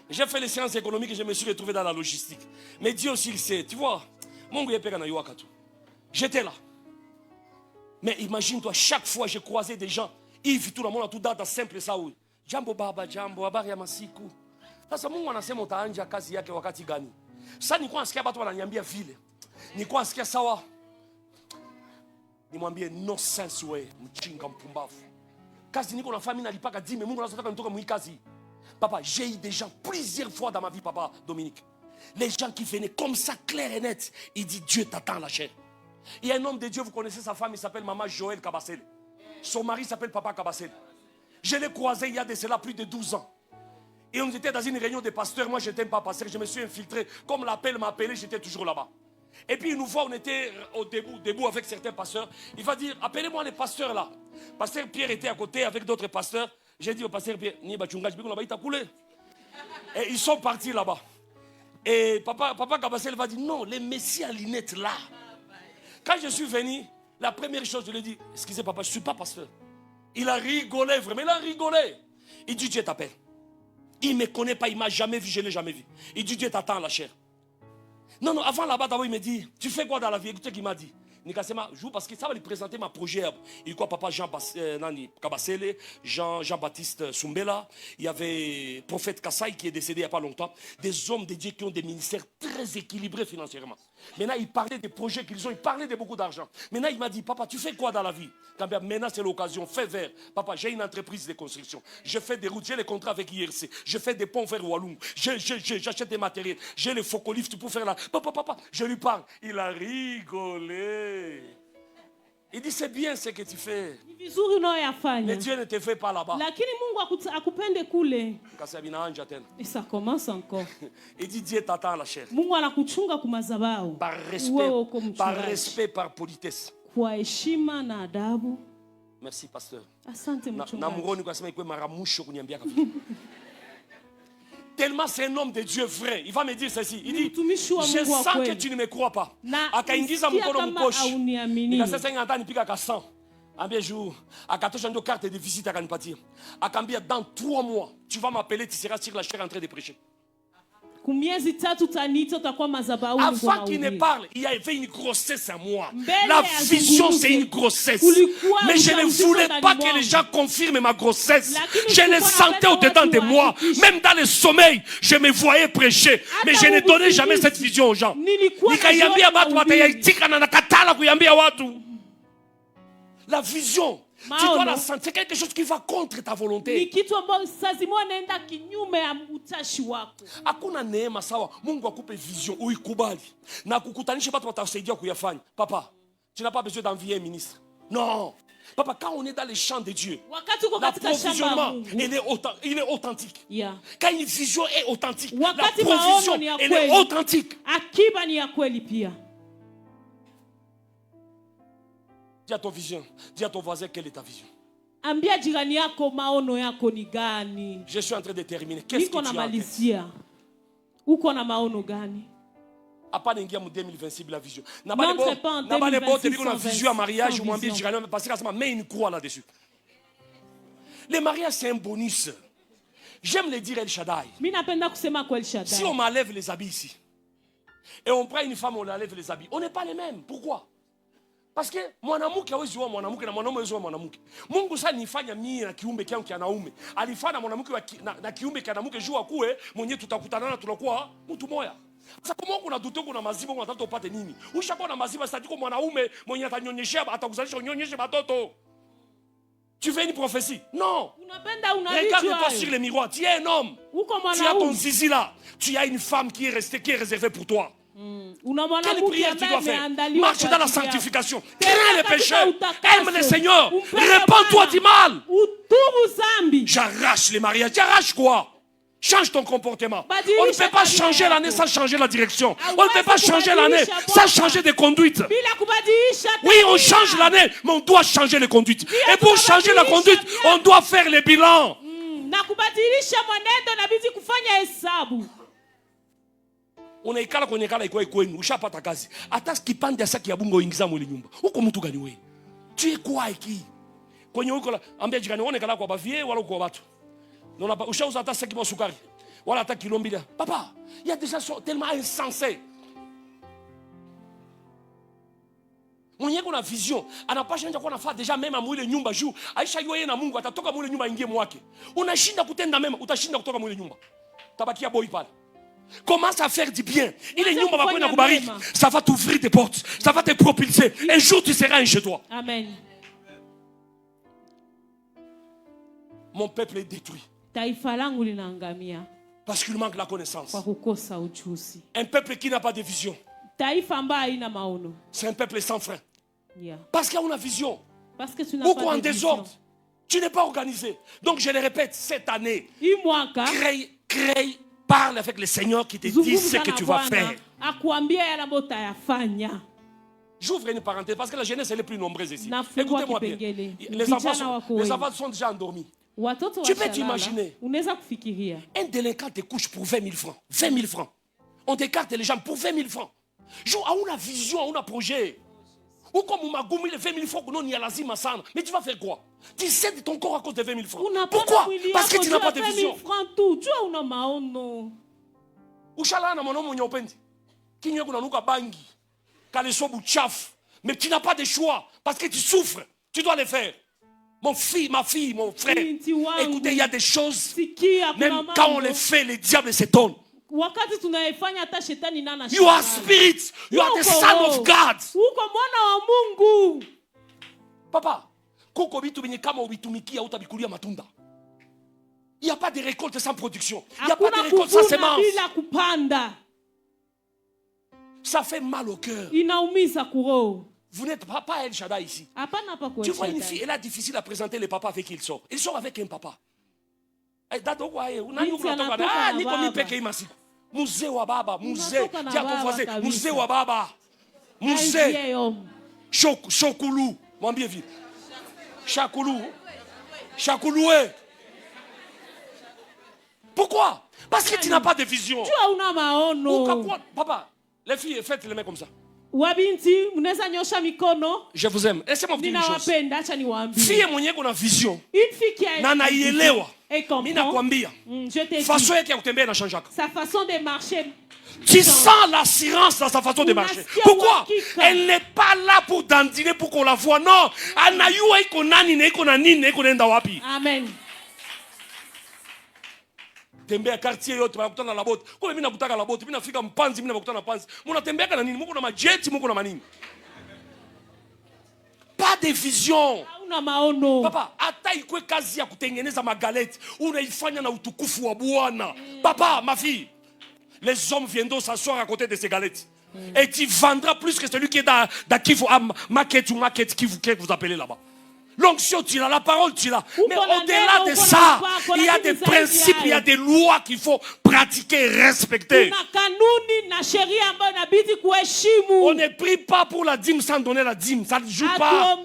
J'ai fait les sciences économiques et je me suis retrouvé dans la logistique. Mais Dieu aussi, il sait. Tu vois, j'étais là. Mais imagine-toi, chaque fois, j'ai croisé des gens. Yves, tout le monde a tout dans simple ça. Jambo baba, jambo, habari ya masiku. Sasa Mungu anasema utaanja kazi yake wakati gani? Sasa nilikuwa nasikia watu wananiambia vile. Nilikuwa nasikia sawa. Nimwambie no sense way, mchinga mpumbavu. Kazi niko na famille nalipaka 10 mais Mungu anataka nitoka mwi kazi. Papa, j'ai eu des gens plusieurs fois dans ma vie, papa Dominique. Les gens qui venaient comme ça clair et net, il dit Dieu t'attend la chair. Il y a un homme de Dieu, vous connaissez sa femme, il s'appelle Maman Joël Kabassel. Son mari s'appelle Papa Kabassel. Je l'ai croisé il y a de cela plus de 12 ans. Et on était dans une réunion de pasteurs. Moi, je n'étais pas pasteur. Je me suis infiltré. Comme l'appel m'a appelé, j'étais toujours là-bas. Et puis, une fois, on était au debout avec certains pasteurs. Il va dire, appelez-moi les pasteurs là. Pasteur Pierre était à côté avec d'autres pasteurs. J'ai dit au pasteur Pierre, et ils sont partis là-bas. Et papa Kabassel va dire, non, les messieurs à lunettes là. Quand je suis venu, la première chose, je lui ai dit, excusez papa, je ne suis pas pasteur. Il a rigolé, vraiment, il a rigolé. Il dit, Dieu t'appelle. Il ne me connaît pas, il ne m'a jamais vu, je ne l'ai jamais vu. Il dit, Dieu t'attend à la chair. Non, avant là-bas, d'abord, il me dit, tu fais quoi dans la vie? Écoutez ce qu'il m'a dit. Nikasema joue parce que ça va lui présenter ma projet. Il quoi papa Jean Kabasele, Jean-Baptiste Soumbela, il y avait prophète Kassai qui est décédé il n'y a pas longtemps, des hommes de Dieu qui ont des ministères très équilibrés financièrement. Maintenant il parlait des projets qu'ils ont, il parlait de beaucoup d'argent. Maintenant il m'a dit papa tu fais quoi dans la vie? Maintenant c'est l'occasion, fais vert. Papa j'ai une entreprise de construction, je fais des routes, j'ai les contrats avec IRC, je fais des ponts vers Walloum, j'achète des matériels, j'ai les focolift pour faire là. Papa, je lui parle, il a rigolé. Il dit c'est bien ce que tu fais. Mais Dieu ne te fait pas là-bas. Et ça commence encore. Il dit Dieu t'attend à la chair. Par respect, par politesse. Merci pasteur. Tellement c'est un homme de Dieu vrai. Il va me dire ceci. Il dit, je sens que tu ne me crois pas. Akaingiza mkono mkoshi. Nikasasa ngata nipika ka 100. Ambia jour, akatosha ndo carte de visite akanipatia. Akambia dans 3 mois, tu vas m'appeler, tu seras sur la chair en train de prêcher. Avant qu'il ne parle, il y avait une grossesse à moi. La vision, c'est une grossesse. Mais je ne voulais pas que les gens confirment ma grossesse. Je le sentais au-dedans de moi. Même dans le sommeil, je me voyais prêcher. Mais je ne donnais jamais cette vision aux gens. La vision, tu dois la sentir. C'est quelque chose qui va contre ta volonté. Hakuna neema sawa Mungu akupe vision uikubali na kukutanisha watu watasaidia kuyafanya. Papa, tu n'as pas besoin d'envier un ministre. Non. Papa, quand on est dans les champs de Dieu, l'approvisionnement, il est authentique. Yeah. Quand une vision est authentique, la provision, elle est authentique. Dis à ton vision, dis à ton voisin quelle est ta vision. Je suis en train de terminer. Qu'est-ce que tu as? Apa n'ingia mu 2026 la vision. N'abale bo te biko na vision à mariage ou m'ambie jirani parce que ça met une croix là-dessus. Le mariage c'est un bonus. J'aime le dire El Shaddai. Si on m'enlève les habits ici et on prend une femme on enlève les habits, on n'est pas les mêmes. Pourquoi? Parce que mwanamke hawezi kuwa mwanamke na mwanaume hawezi kuwa mwanamke. Mungu sasa nifanya mimi na kiumbe kyangu kianaume. Alifanya mwanamke na kiumbe kianamke jua kuwe mwenyewe tutakutana na tunakuwa mtu moja. Sasa kama kuna duto kuna mazimu unataka upate nini? Ushakuwa na mazimu sasa diko mwanaume mwenye atanyonyeshia atakuzalisha unyonyeshe watoto. Tu veux une prophétie? Non. Regarde-toi sur le miroir. Tu es un homme. Tu as ton zizi là. Tu as une femme qui est restée, qui est réservée pour toi. Quelle prière tu dois faire? Marche dans la sanctification. Crains les pécheurs. Aime le Seigneur. Répands-toi du mal. J'arrache les mariages. J'arrache quoi? Change ton comportement. On ne peut pas changer l'année sans changer la direction. On ne peut pas changer l'année sans changer de conduite. Oui, on change l'année, mais on doit changer les conduites. Et pour changer la conduite, on doit faire les bilans. Unaikala kwenye kala iko kwenu ushapata kazi hata kipande sasa kia bungo ingiza mwili nyumba uko mtu gani wewe tu es quoi iki kwenye uko la ambia jirani uone kala kwa bavie wala kwa watu nona ushauza hata saki mo sukari wala hata kilo mbili papa il y a des gens tellement insensés mwenye kuna vision anapasha nje kwa nafaa deja mema mwili nyumba juu aisha yeye na Mungu atatoka mwili nyumba ingie mwake unashinda kutenda mema utashinda kutoka mwili nyumba tabakia boy pale. Commence à faire du bien. Ça va t'ouvrir des portes. Ça va te propulser. Un jour, tu seras un chez toi. Amen. Mon peuple est détruit. Parce qu'il manque la connaissance. Un peuple qui n'a pas de vision. C'est un peuple sans frein. Parce qu'il y a une vision. Beaucoup en désordre. Tu n'es pas organisé. Donc je le répète, cette année, crée. Parle avec le Seigneur qui te dit ce que tu vas faire. J'ouvre une parenthèse parce que la jeunesse est plus nombreuse ici. Écoutez-moi bien. Les enfants sont déjà endormis. Tu peux t'imaginer. Un délinquant te couche pour 20 000 francs. 20 000 francs. On t'écarte les jambes pour 20 000 francs. Je a une vision, a un projet. Ou comme on m'a gommé les 20 000 francs, mais tu vas faire quoi? Tu cèdes ton corps à cause de 20 000 francs. Pourquoi? Parce que tu n'as pas de vision. Mais tu n'as pas de choix. Parce que tu souffres. Tu dois le faire. Mon fils, ma fille, mon frère. Écoutez, il y a des choses. Même quand on les fait, les diables s'étonnent. You are spirit. You are the son of God. Papa, il n'y a pas de récolte sans production. Il n'y a pas de récolte sans semence. Ça fait mal au cœur. Vous n'êtes pas El Shaddai ici. Tu vois une fille, elle a difficile à présenter les papas avec qui il sort. Il sort avec un papa. Musée wa baba, musée, musée wa baba, musée, chokoulou, mon bien vu, chakoulou, chakouloué. Pourquoi? Parce que tu n'as pas de vision. Papa, les filles, faites les mains comme ça. Je vous aime. Laissez-moi vous dire une chose. Fille mwenye kuna vision. Na naielewa. Mina kwambia. Façon yake ya kutembea na chanjaka. Sa façon de marcher. Tu sens l'assurance dans sa façon de marcher. Pourquoi? Elle n'est pas là pour dandiner pour qu'on la voit. Non. Anayua iko nani na iko na nini na iko nenda wapi. Amen. Tembea quartier yote bakutana na bote. Kwa mimi nakutaka la bote, mimi nafika Mpanzi, mimi nakutana Mpanzi. Mnatembea na nini? Mko na majeti, mko na manini? Pas de vision. Papa, hata ikwe kazi ya kutengeneza magaleti, unaifanya na utukufu wa Bwana. Papa, ma fille, les hommes viendront s'asseoir à côté de ces galettes. Et tu vendras plus que celui qui est dans Kivu, market ou market Kivu, que vous appelez là-bas. L'onction, tu l'as, la parole, tu l'as. Mais au-delà de ça, il y a des principes, il y a des lois qu'il faut pratiquer et respecter. On ne prie pas pour la dîme sans donner la dîme. Ça ne joue pas.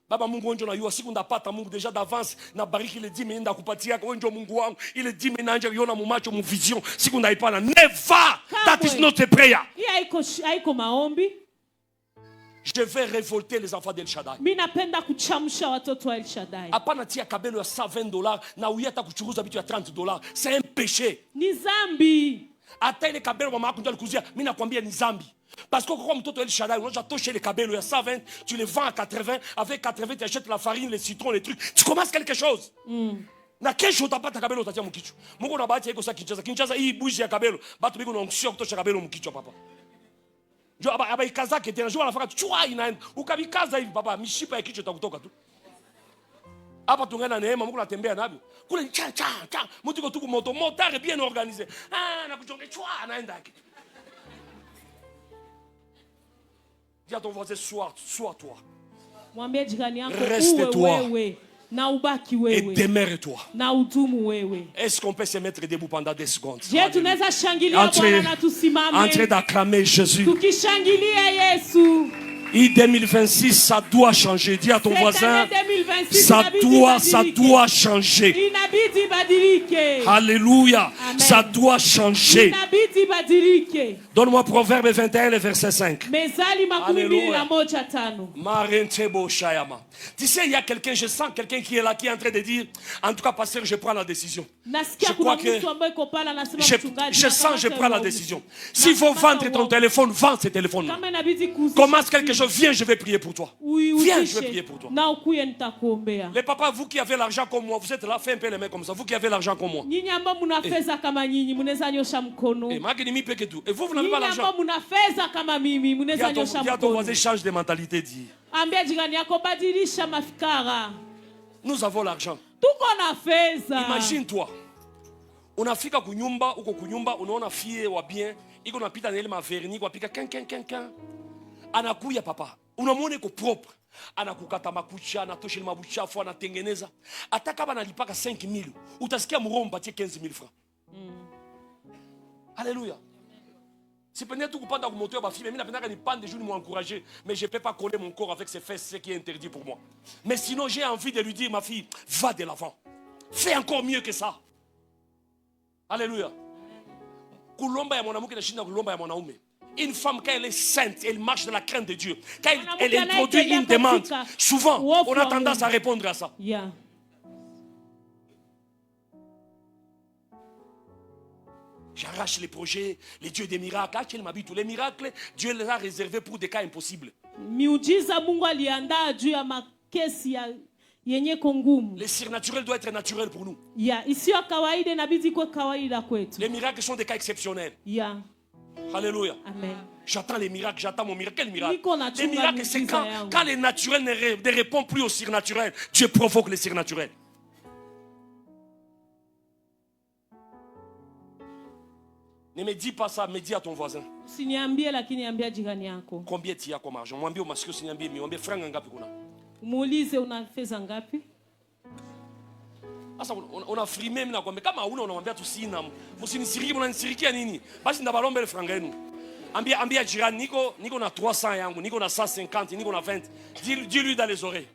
Baba Mungu onjo na yuwa siku ndapata Mungu deja d'avance na bariki le dîme nda kupatia kwa onjo Mungu wangu ile dîme na anje yona mu macho mu vision siku ndaipana never. That is not a prayer. Haiko maombi. Je vais révolter les enfants d'El Shaddai. Hapana tia kabelo ya $120 na uyata kuchuruza vitu ya $30. C'est un péché. Ni zambi. Hata ile kabelo mama yako ndio alikuzia, mimi nakwambia ni zambi. Parce que comme mtoto El Shaddai, on a touché les kabelo ya 120, tu les vends à 80, avec 80 tu achètes la farine, les citrons, les trucs. Tu commences quelque chose. Na kesho utapata kabelo utatia mkichwa. Mungu na bahati yako sa Kinshasa hii buji ya kabelo, batu biko na onction kutosha kabelo mkichwa papa. Jo aba ikazake tena jo anafaka chua inaenda ukabikaza hivi baba mishipa ya kichwa itakutoka tu hapa tungana neema Mungu anatembea navyo kule cha mtu tuko moto motare bien organisé na kuchonga chua anaenda yake. Dis à ton voisin sois toi. Mwambie jirani yako uwe wewe na ubaki wewe et demeure-toi. Na udumu wewe. Est-ce qu'on peut se mettre debout pendant des secondes? Je tunaweza shangilia Bwana na tusimame. Entrez d'acclamer Jésus. Tukishangilia Yesu. Et 2026, ça doit changer. Dis à ton voisin, ça doit changer. Alléluia, ça doit changer. Donne-moi Proverbe 21, le verset 5. Alléluia. Tu sais, il y a quelqu'un, je sens quelqu'un qui est là, qui est en train de dire, en tout cas, pasteur, je prends la décision. Je crois que je sens, je prends la décision. S'il faut vendre ton téléphone, vends ce téléphone. Commence quelque chose, viens, je vais prier pour toi. Viens, je vais prier pour toi. Les papas, vous qui avez l'argent comme moi, vous êtes là, faites un peu les mains comme ça. Vous qui avez l'argent comme moi. Et vous, vous n'avez pas l'argent. Dis à ton voisin, change de mentalité, dis. Nous avons l'argent. Imagine-toi. Unafika kunyumba, uko kunyumba, unaona fie wa bien, iko napita na ile maverni kwa pika kan. Anakuya papa. Unamwona iko propre. Anakukata makucha, anatosha ile mabuchafu, anatengeneza. Hata kama analipaka 5,000, utasikia mromba tie 15,000 francs. Alléluia. Si peut-être tout pendant que moteur ma fille, mais maintenant il pend des jours m'encourager, mais je ne peux pas coller mon corps avec ses fesses, ce qui est interdit pour moi. Mais sinon j'ai envie de lui dire, ma fille, va de l'avant. Fais encore mieux que ça. Alléluia. Une femme, quand elle est sainte, elle marche dans la crainte de Dieu. Quand elle introduit une demande, souvent, on a tendance à répondre à ça. J'arrache les projets, les dieux des miracles. Les miracles, Dieu les a réservés pour des cas impossibles. Le surnaturel doit être naturel pour nous. Les miracles sont des cas exceptionnels. Alléluia. Amen. J'attends les miracles, j'attends mon miracle. Quel miracle? Les miracles, c'est quand les naturels ne répondent plus au surnaturel, Dieu provoque le surnaturel. Ne me dis pas ça, me dis à ton voisin. Combien tu as comme argent? Mwambie umasikio siniambie mi, mwambie franga ngapi kuna? Muulize una fedha ngapi? Asa ona frime mimi nakwambia kama una unamwambia tu sina. Msinisiriki mnanisirikia nini? Basi ndabalombe franga yenu. Ambia jirani niko na 300 yangu, niko na 150, niko na 20. Dis-lui dans les oreilles.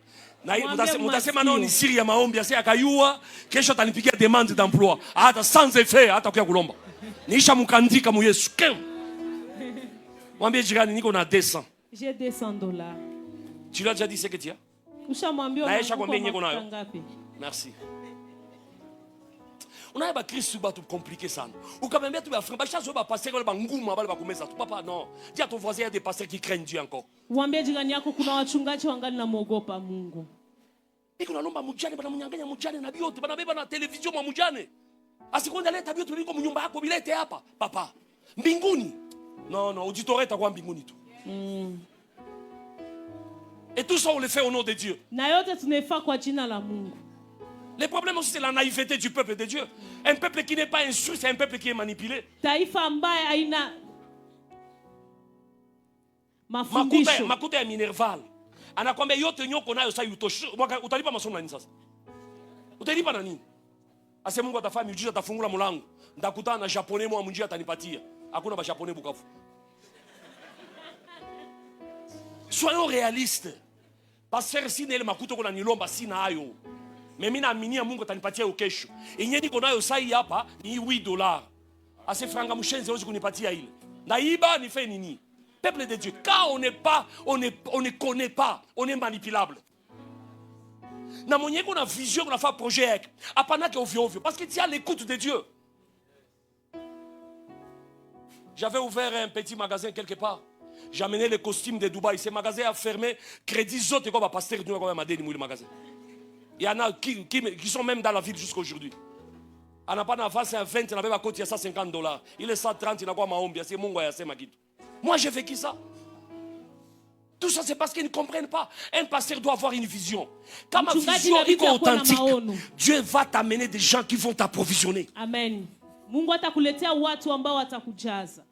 Na mutasema nao ni siri ya maombi, ase akayua kesho atanipigia demande d'emploi. Hata sans effet hata kwa kulomba. Nisha mukandika mu Yesu. Mwambie jirani niko na 200. J'ai $200. Tu l'as déjà dit ce que tu as? Ushamwambia ngapi? Merci. Unaiba Kristo batu compliqué sana. Ukamwambia tu bafranga bashazo ba passer ba nguma bale bakumeza tu. Papa non. Dis à ton voisin il y a des pasteurs qui craignent Dieu encore. Mwambie jirani yako kuna wachungaji wangali na muogopa Mungu. Iko nalomba mujane bana munyanganya mujane na biote bana beba na television mwa mujane. Asikonda leta biote liko mnyumba yako bilete hapa. Papa. Mbinguni. Non, auditorat itakuwa mbinguni tu. Et tout ça on le fait au nom de Dieu. Na yote tunaifanya kwa jina la Mungu. Le problème aussi c'est la naïveté du peuple de Dieu. Un peuple qui n'est pas instruit, c'est un peuple qui est manipulé. Taifa ambaye haina mafundisho. Makuta ya Minerval. Anakwambia yote nyoko nayo sasa utalipa masomo nani sasa? Utalipa na nini? Ase Mungu atafanya miujiza, atafungula mlango. Ndakutana na japonais mwa munjia atanipatia. Hakuna ba japonais Bukavu. Soyons réalistes. Pasteur si nele makuto kuna nilomba sina hayo. Mimi naamini Mungu atanipatia kesho. Yenyewe niko nayo sai hapa ni $8. Ase franga mshenzi hawezi kunipatia ile. Na iba ni fait nini? Peuple de Dieu, quand on ne connaît pas, on est manipulable. Na mwenye kuna vision kuna fa projet apana ke ovyo parce que tu as l'écoute de Dieu. J'avais ouvert un petit magasin quelque part. J'amenais les costumes de Dubaï. Ce magasin a fermé. Crédit zote comme pasteur nous comme madeni le magasin. Il y en a qui sont même dans la ville jusqu'à aujourd'hui. On n'a pas d'avance à 20, on avait à côté $150. Il est 130, il n'a pas maombi, c'est mon gars, c'est ma guide. Moi j'ai vécu ça. Tout ça c'est parce qu'ils ne comprennent pas. Un pasteur doit avoir une vision. Quand ma vision est authentique, Dieu va t'amener des gens qui vont t'approvisionner. Amen. Mungu atakuletea watu ambao watakujaza.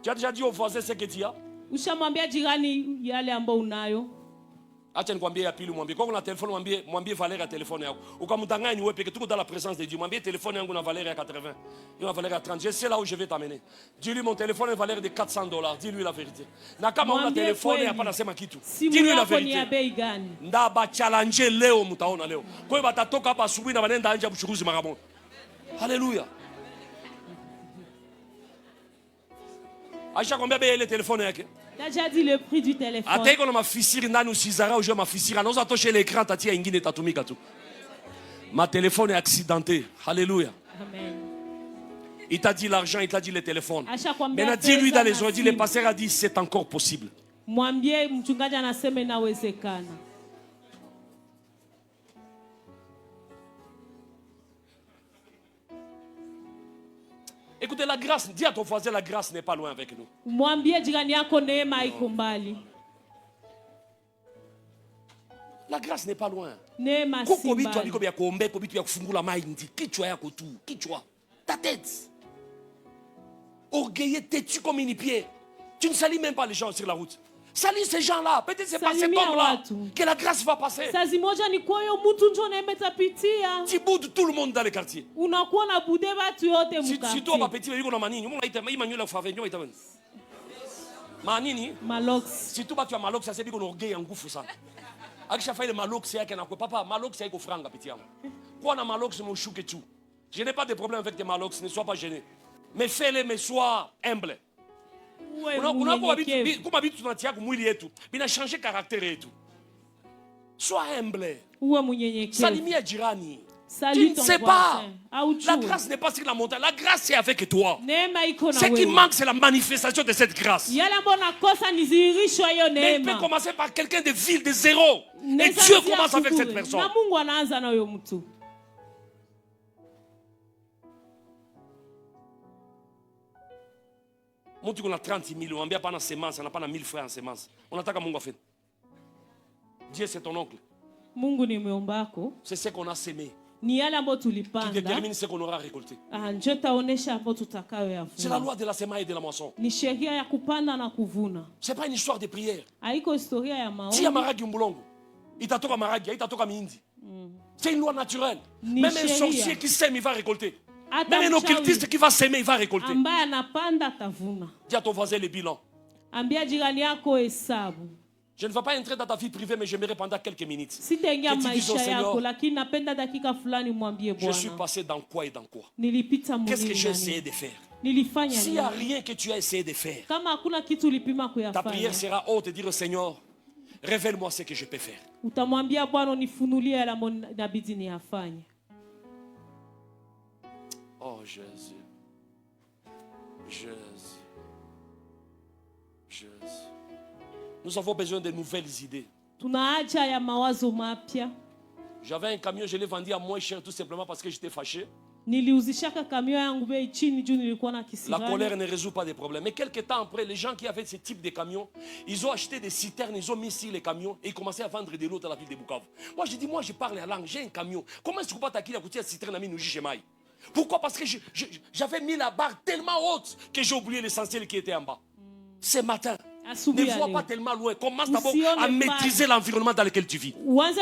Tu as déjà dit au voisin ce que tu as? Ushamwambia jirani yale ambao unayo? Acha nikwambie ya pili mwambie. Kwa kuna telefone mwambie valeur ya telefone yako. Ukamdanganya wewe peke tuko dans la présence de Dieu. Mwambie téléphone yangu na valeur ya 80. Il a valeur ya 30. Je sais là où je vais t'amener. Dis-lui mon téléphone est valeur de $400. Dis-lui la vérité. Na kama una telefone hapa nasema kitu. Dis-lui la vérité. Ndaba challenge leo mtaona leo. Kwa hiyo batatoka hapa asubuhi na wanaenda nje mchuruzi mara moja. Haleluya. Aisha combien paye le téléphone yake? T'as déjà dit le prix du téléphone. Ata iko na mafisiri ndani usizara uje mafisiri. Anaweza tosha ile écran tatia ingine tatumika tu. Ma téléphone est accidenté. Alléluia. Amen. Il t'a dit l'argent, il t'a dit le téléphone. Maintenant dis-lui dans les oreilles, le pasteur a dit c'est encore possible. Mwambie mchungaji anasema inawezekana. Écoutez, la grâce, dis à ton voisin, la grâce n'est pas loin avec nous. Mwambie jirani yako neema iko mbali. La grâce n'est pas loin. Neema si mbali. Koko bitu ya kuombe, ko bitu ya kufungula mind, kichwa yako tu, kichwa, ta tête. Orgueilleux, têtu comme une pierre. Tu ne salis même pas les gens sur la route. Salut ces gens-là. Peut-être c'est pas cet homme-là que la grâce va passer. Tu boudes tout le monde dans les quartiers. Si toi, petit, tu as manini. Malox. Si tu as malox, ça c'est qu'on orgueil en gouffre ça. Akisha fait le malox, c'est qu'il y a papa, malox, c'est qu'il franga petit. Quoi na malox, mon chou que tu. Je n'ai pas de problème avec tes malox, ne sois pas gêné. Mais fais-le, mais sois humble. Comme habite tu n'as mwili yetu, bina changer caractère yetu. Sois humble. Salimia jirani. Tu ne sais pas. La grâce n'est pas sur la montagne. La grâce c'est avec toi. Ce qui manque c'est la manifestation de cette grâce. Mais il peut commencer par quelqu'un de vil, de zéro. Et Dieu commence avec cette personne. On a 30 000, on n'a pas de semence, on n'a pas de 1000 francs en semence. On attaque à Mungu fait. Dieu c'est ton oncle. C'est ce qu'on a semé. Qui détermine ce qu'on aura récolté. C'est la loi de la semaille et de la moisson. Ce n'est pas une histoire de prière. Si il y a maragi mbulongo, il t'attend maragi, il t'attend mindi. C'est une loi naturelle. Même un sorcier qui sème, il va récolter. Même un occultiste qui va s'aimer, il va récolter. Dis à ton voisin le bilan. Je ne vais pas entrer dans ta vie privée, mais j'aimerais pendant quelques minutes. Je suis passé dans quoi et dans quoi? Qu'est-ce que j'ai essayé de faire? S'il n'y a rien que tu as essayé de faire, ta prière sera haute et dire au Seigneur, révèle-moi ce que je peux faire. Oh Jésus. Jésus. Jésus. Nous avons besoin de nouvelles idées. J'avais un camion, je l'ai vendu à moins cher tout simplement parce que j'étais fâché. La colère ne résout pas des problèmes. Mais quelques temps après, les gens qui avaient ce type de camions, ils ont acheté des citernes, ils ont mis sur les camions et ils commençaient à vendre de l'eau dans la ville de Bukavu. Moi, je dis, moi, je parle la langue, j'ai un camion. Comment est-ce que tu peux t'acquitter à côté de la citerne à Minouji chez Maï? Pourquoi? Parce que j'avais mis la barre tellement haute que j'ai oublié l'essentiel qui était en bas. Ce matin, ne vois pas tellement loin. Commence d'abord à maîtriser l'environnement dans lequel tu vis.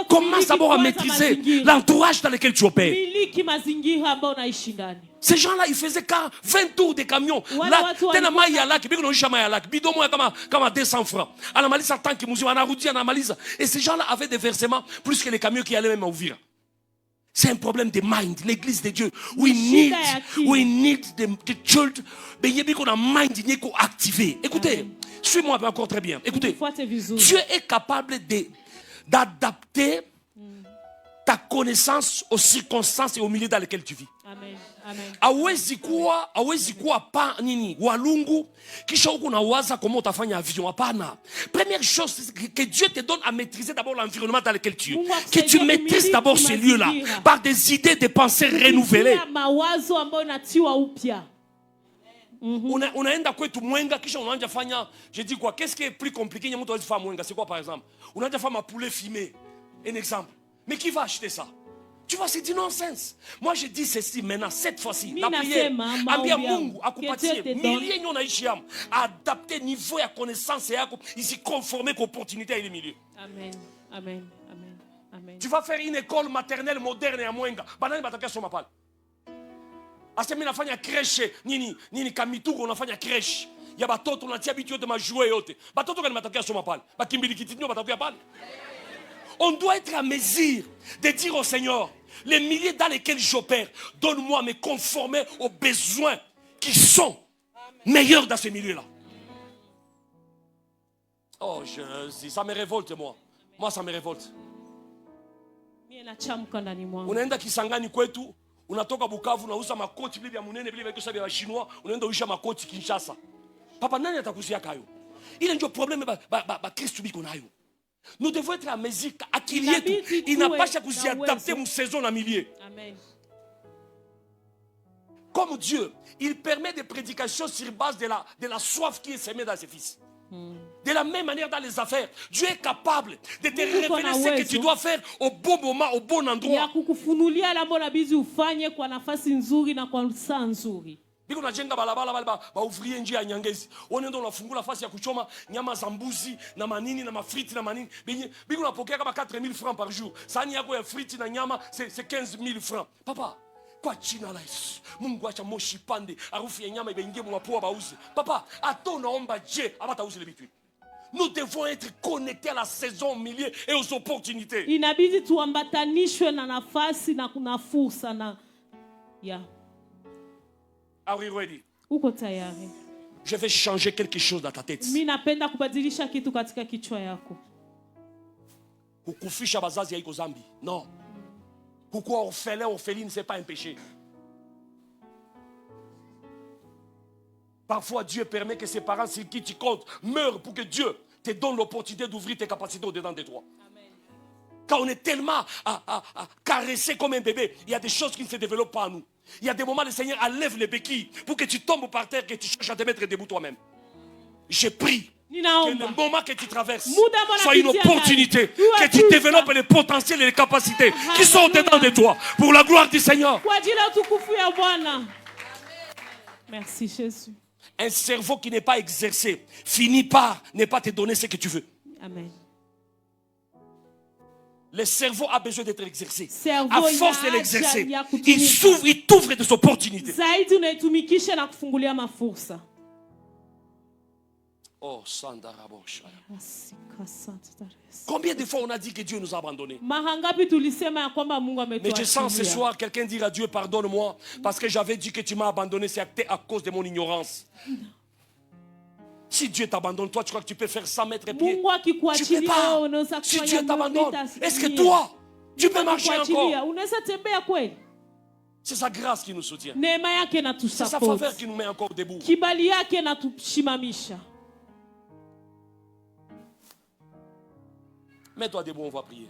Commence d'abord à maîtriser l'entourage dans lequel tu opères. Ces gens-là, ils faisaient 20 tours de camion. Là, tellement il y a là, bidon moins comme à 200 francs. Et ces gens-là avaient des versements plus que les camions qui allaient même ouvrir. C'est un problème de mind. L'église de Dieu. We need the church. Mais qu'on a mind activé. Écoutez, suis-moi encore très bien. Écoutez, Dieu est capable d'adapter ta connaissance aux circonstances et au milieu dans lesquels tu vis. Amen. Awezi kuwa pa nini walungu kisha uko nawaza comment utafanya avion. Hapana. Première chose que Dieu te donne à maîtriser d'abord l'environnement dans lequel tu es. Que tu maîtrises d'abord ce lieu-là par des idées, des pensées renouvelées. Unaenda kwetu Mwenga kisha unaanza fanya, je dis quoi, qu'est-ce qui est plus compliqué ni mtu faire Mwenga, c'est quoi par exemple? Unaanza faire ma poulet fumé. Un exemple. Mais qui va acheter ça? Tu vois, c'est du nonsense. Moi, je dis ceci maintenant, cette fois-ci. La prière, ambia Mungu akupatie milieu nyo naishi yamu, adapter niveau ya connaissance yako, ici conformer qu'opportunité à ile milieu. Amen. Amen. Amen. Amen. Tu vas faire une école maternelle moderne ya Mwenga. Banani batakia soma pale. Asemi nafanya crèche nini Kamituko unafanya crèche. Ya batoto unatia bitu yote majouer yote. Batoto kani batakia soma pale. Bakimbili kitinyo batakia pale. On doit être à mesure de dire au Seigneur, les milliers dans lesquels j'opère, donne-moi à me conformer aux besoins qui sont meilleurs dans ce milieu-là. Oh Jésus, ça me révolte moi. Moi ça me révolte. Unaenda Kisangani kwetu, unatoka Bukavu, unauza makoti vile vya munene vile vya vya Chinois, unaenda uisha makoti Kinshasa. Papa nani atakusia kayo? Ile ndio problème ba Kristo biko nayo. Nous devons être à mesure qu'il y ait tout. Il n'a pas à s'y adapter une saison à milieu. Amen. Comme Dieu, il permet des prédications sur base de la soif qui est semée dans ses fils. De la même manière dans les affaires, Dieu est capable de te révéler ce que tu dois faire au bon moment, au bon endroit. Biko na jenga balabala ba ouvrier njia ya Nyangezi. Onendo na fungula fasi ya kuchoma nyama za mbuzi na manini na mafriti na manini. Biko na pokea kama 4000 francs par jour. Sani yako ya friti na nyama c'est 15000 francs. Papa, kwa jina la Yesu, Mungu acha moshi pande, harufu ya nyama ibengie mwapoa bauze. Papa, ato naomba je abata uze le bitu. Nous devons être connectés à la saison, au milieu et aux opportunités. Inabidi tuambatanishwe na nafasi na kuna fursa na Are we ready? Uko tayari? Je vais changer quelque chose dans ta tête. Mimi napenda kubadilisha kitu katika kichwa yako. Kukufisha bazazi haiko zambi. Non. Kukuwa orphelin, orpheline, c'est pas un péché. Parfois, Dieu permet que ses parents sur qui tu comptes meurent pour que Dieu te donne l'opportunité d'ouvrir tes capacités au-dedans de toi. Amen. Quand on est tellement caressé comme un bébé, il y a des choses qui ne se développent pas en nous. Il y a des moments, le Seigneur enlève les béquilles pour que tu tombes par terre, que tu cherches à te mettre debout toi-même. J'ai pris que le moment que tu traverses soit une opportunité, que tu développes les potentiels et les capacités qui sont au-dedans de toi pour la gloire du Seigneur. Merci Jésus. Un cerveau qui n'est pas exercé finit par ne pas te donner ce que tu veux. Amen. Le cerveau a besoin d'être exercé. À force de l'exercer, il t'ouvre des opportunités. Oh, combien de fois on a dit que Dieu nous a abandonnés? Mais je sens ce soir quelqu'un dire à Dieu, pardonne-moi, parce que j'avais dit que tu m'as abandonné, c'est à cause de mon ignorance. Si Dieu t'abandonne, toi tu crois que tu peux faire 100 mètres pieds? Tu peux pas. Si Dieu t'abandonne, est-ce que toi, tu peux marcher encore? C'est sa grâce qui nous soutient. C'est sa faveur qui nous met encore debout. Mets-toi debout, on va prier.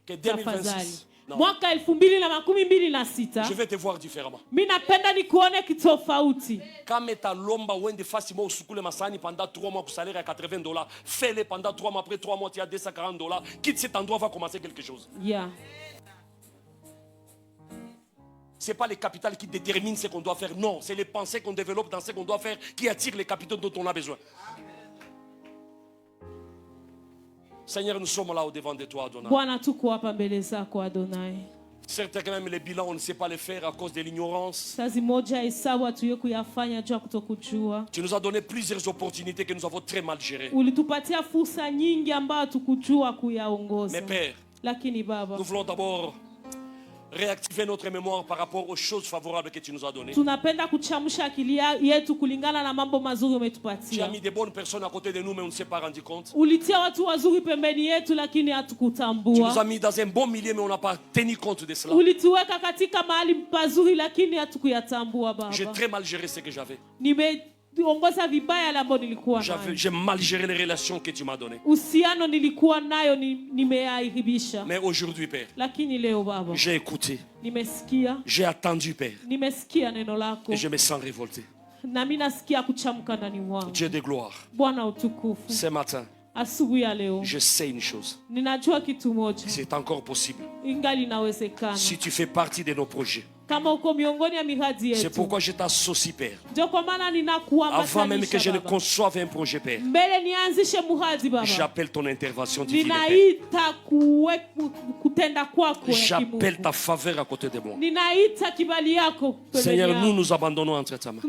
Que 2026. Mwaka 2026 je vais te voir différemment. Mimi napenda nikuone kitofauti. Kama etalomba uende fasi mo usukule masani pendant 3 mois pour salaire à $80, fais-le pendant 3 mois, après 3 mois tu as $240, quitte cet endroit, va commencer quelque chose. C'est pas les capitales qui déterminent ce qu'on doit faire, non, c'est les pensées qu'on développe dans ce qu'on doit faire qui attirent les capitaux dont on a besoin. Seigneur, nous sommes là au-devant de toi, Adonai. Certes que même les bilans, on ne sait pas les faire à cause de l'ignorance. Tu nous as donné plusieurs opportunités que nous avons très mal gérées. Mais Père, nous voulons d'abord réactiver notre mémoire par rapport aux choses favorables que tu nous as données. Tu as mis des bonnes personnes à côté de nous, mais on ne s'est pas rendu compte. Tu nous as mis dans un bon milieu, mais on n'a pas tenu compte de cela. J'ai très mal géré ce que j'avais. J'ai mal géré les relations que tu m'as données. Mais aujourd'hui, Père, j'ai écouté. J'ai attendu, Père. Et je me sens révolté. Dieu de gloire, ce matin, je sais une chose. C'est encore possible. Si tu fais partie de nos projets. C'est pourquoi je t'associe, Père. Avant même que je ne conçoive un projet, Père, j'appelle ton intervention divine, Père. J'appelle ta faveur à côté de moi. Seigneur, nous nous abandonnons entre ta main.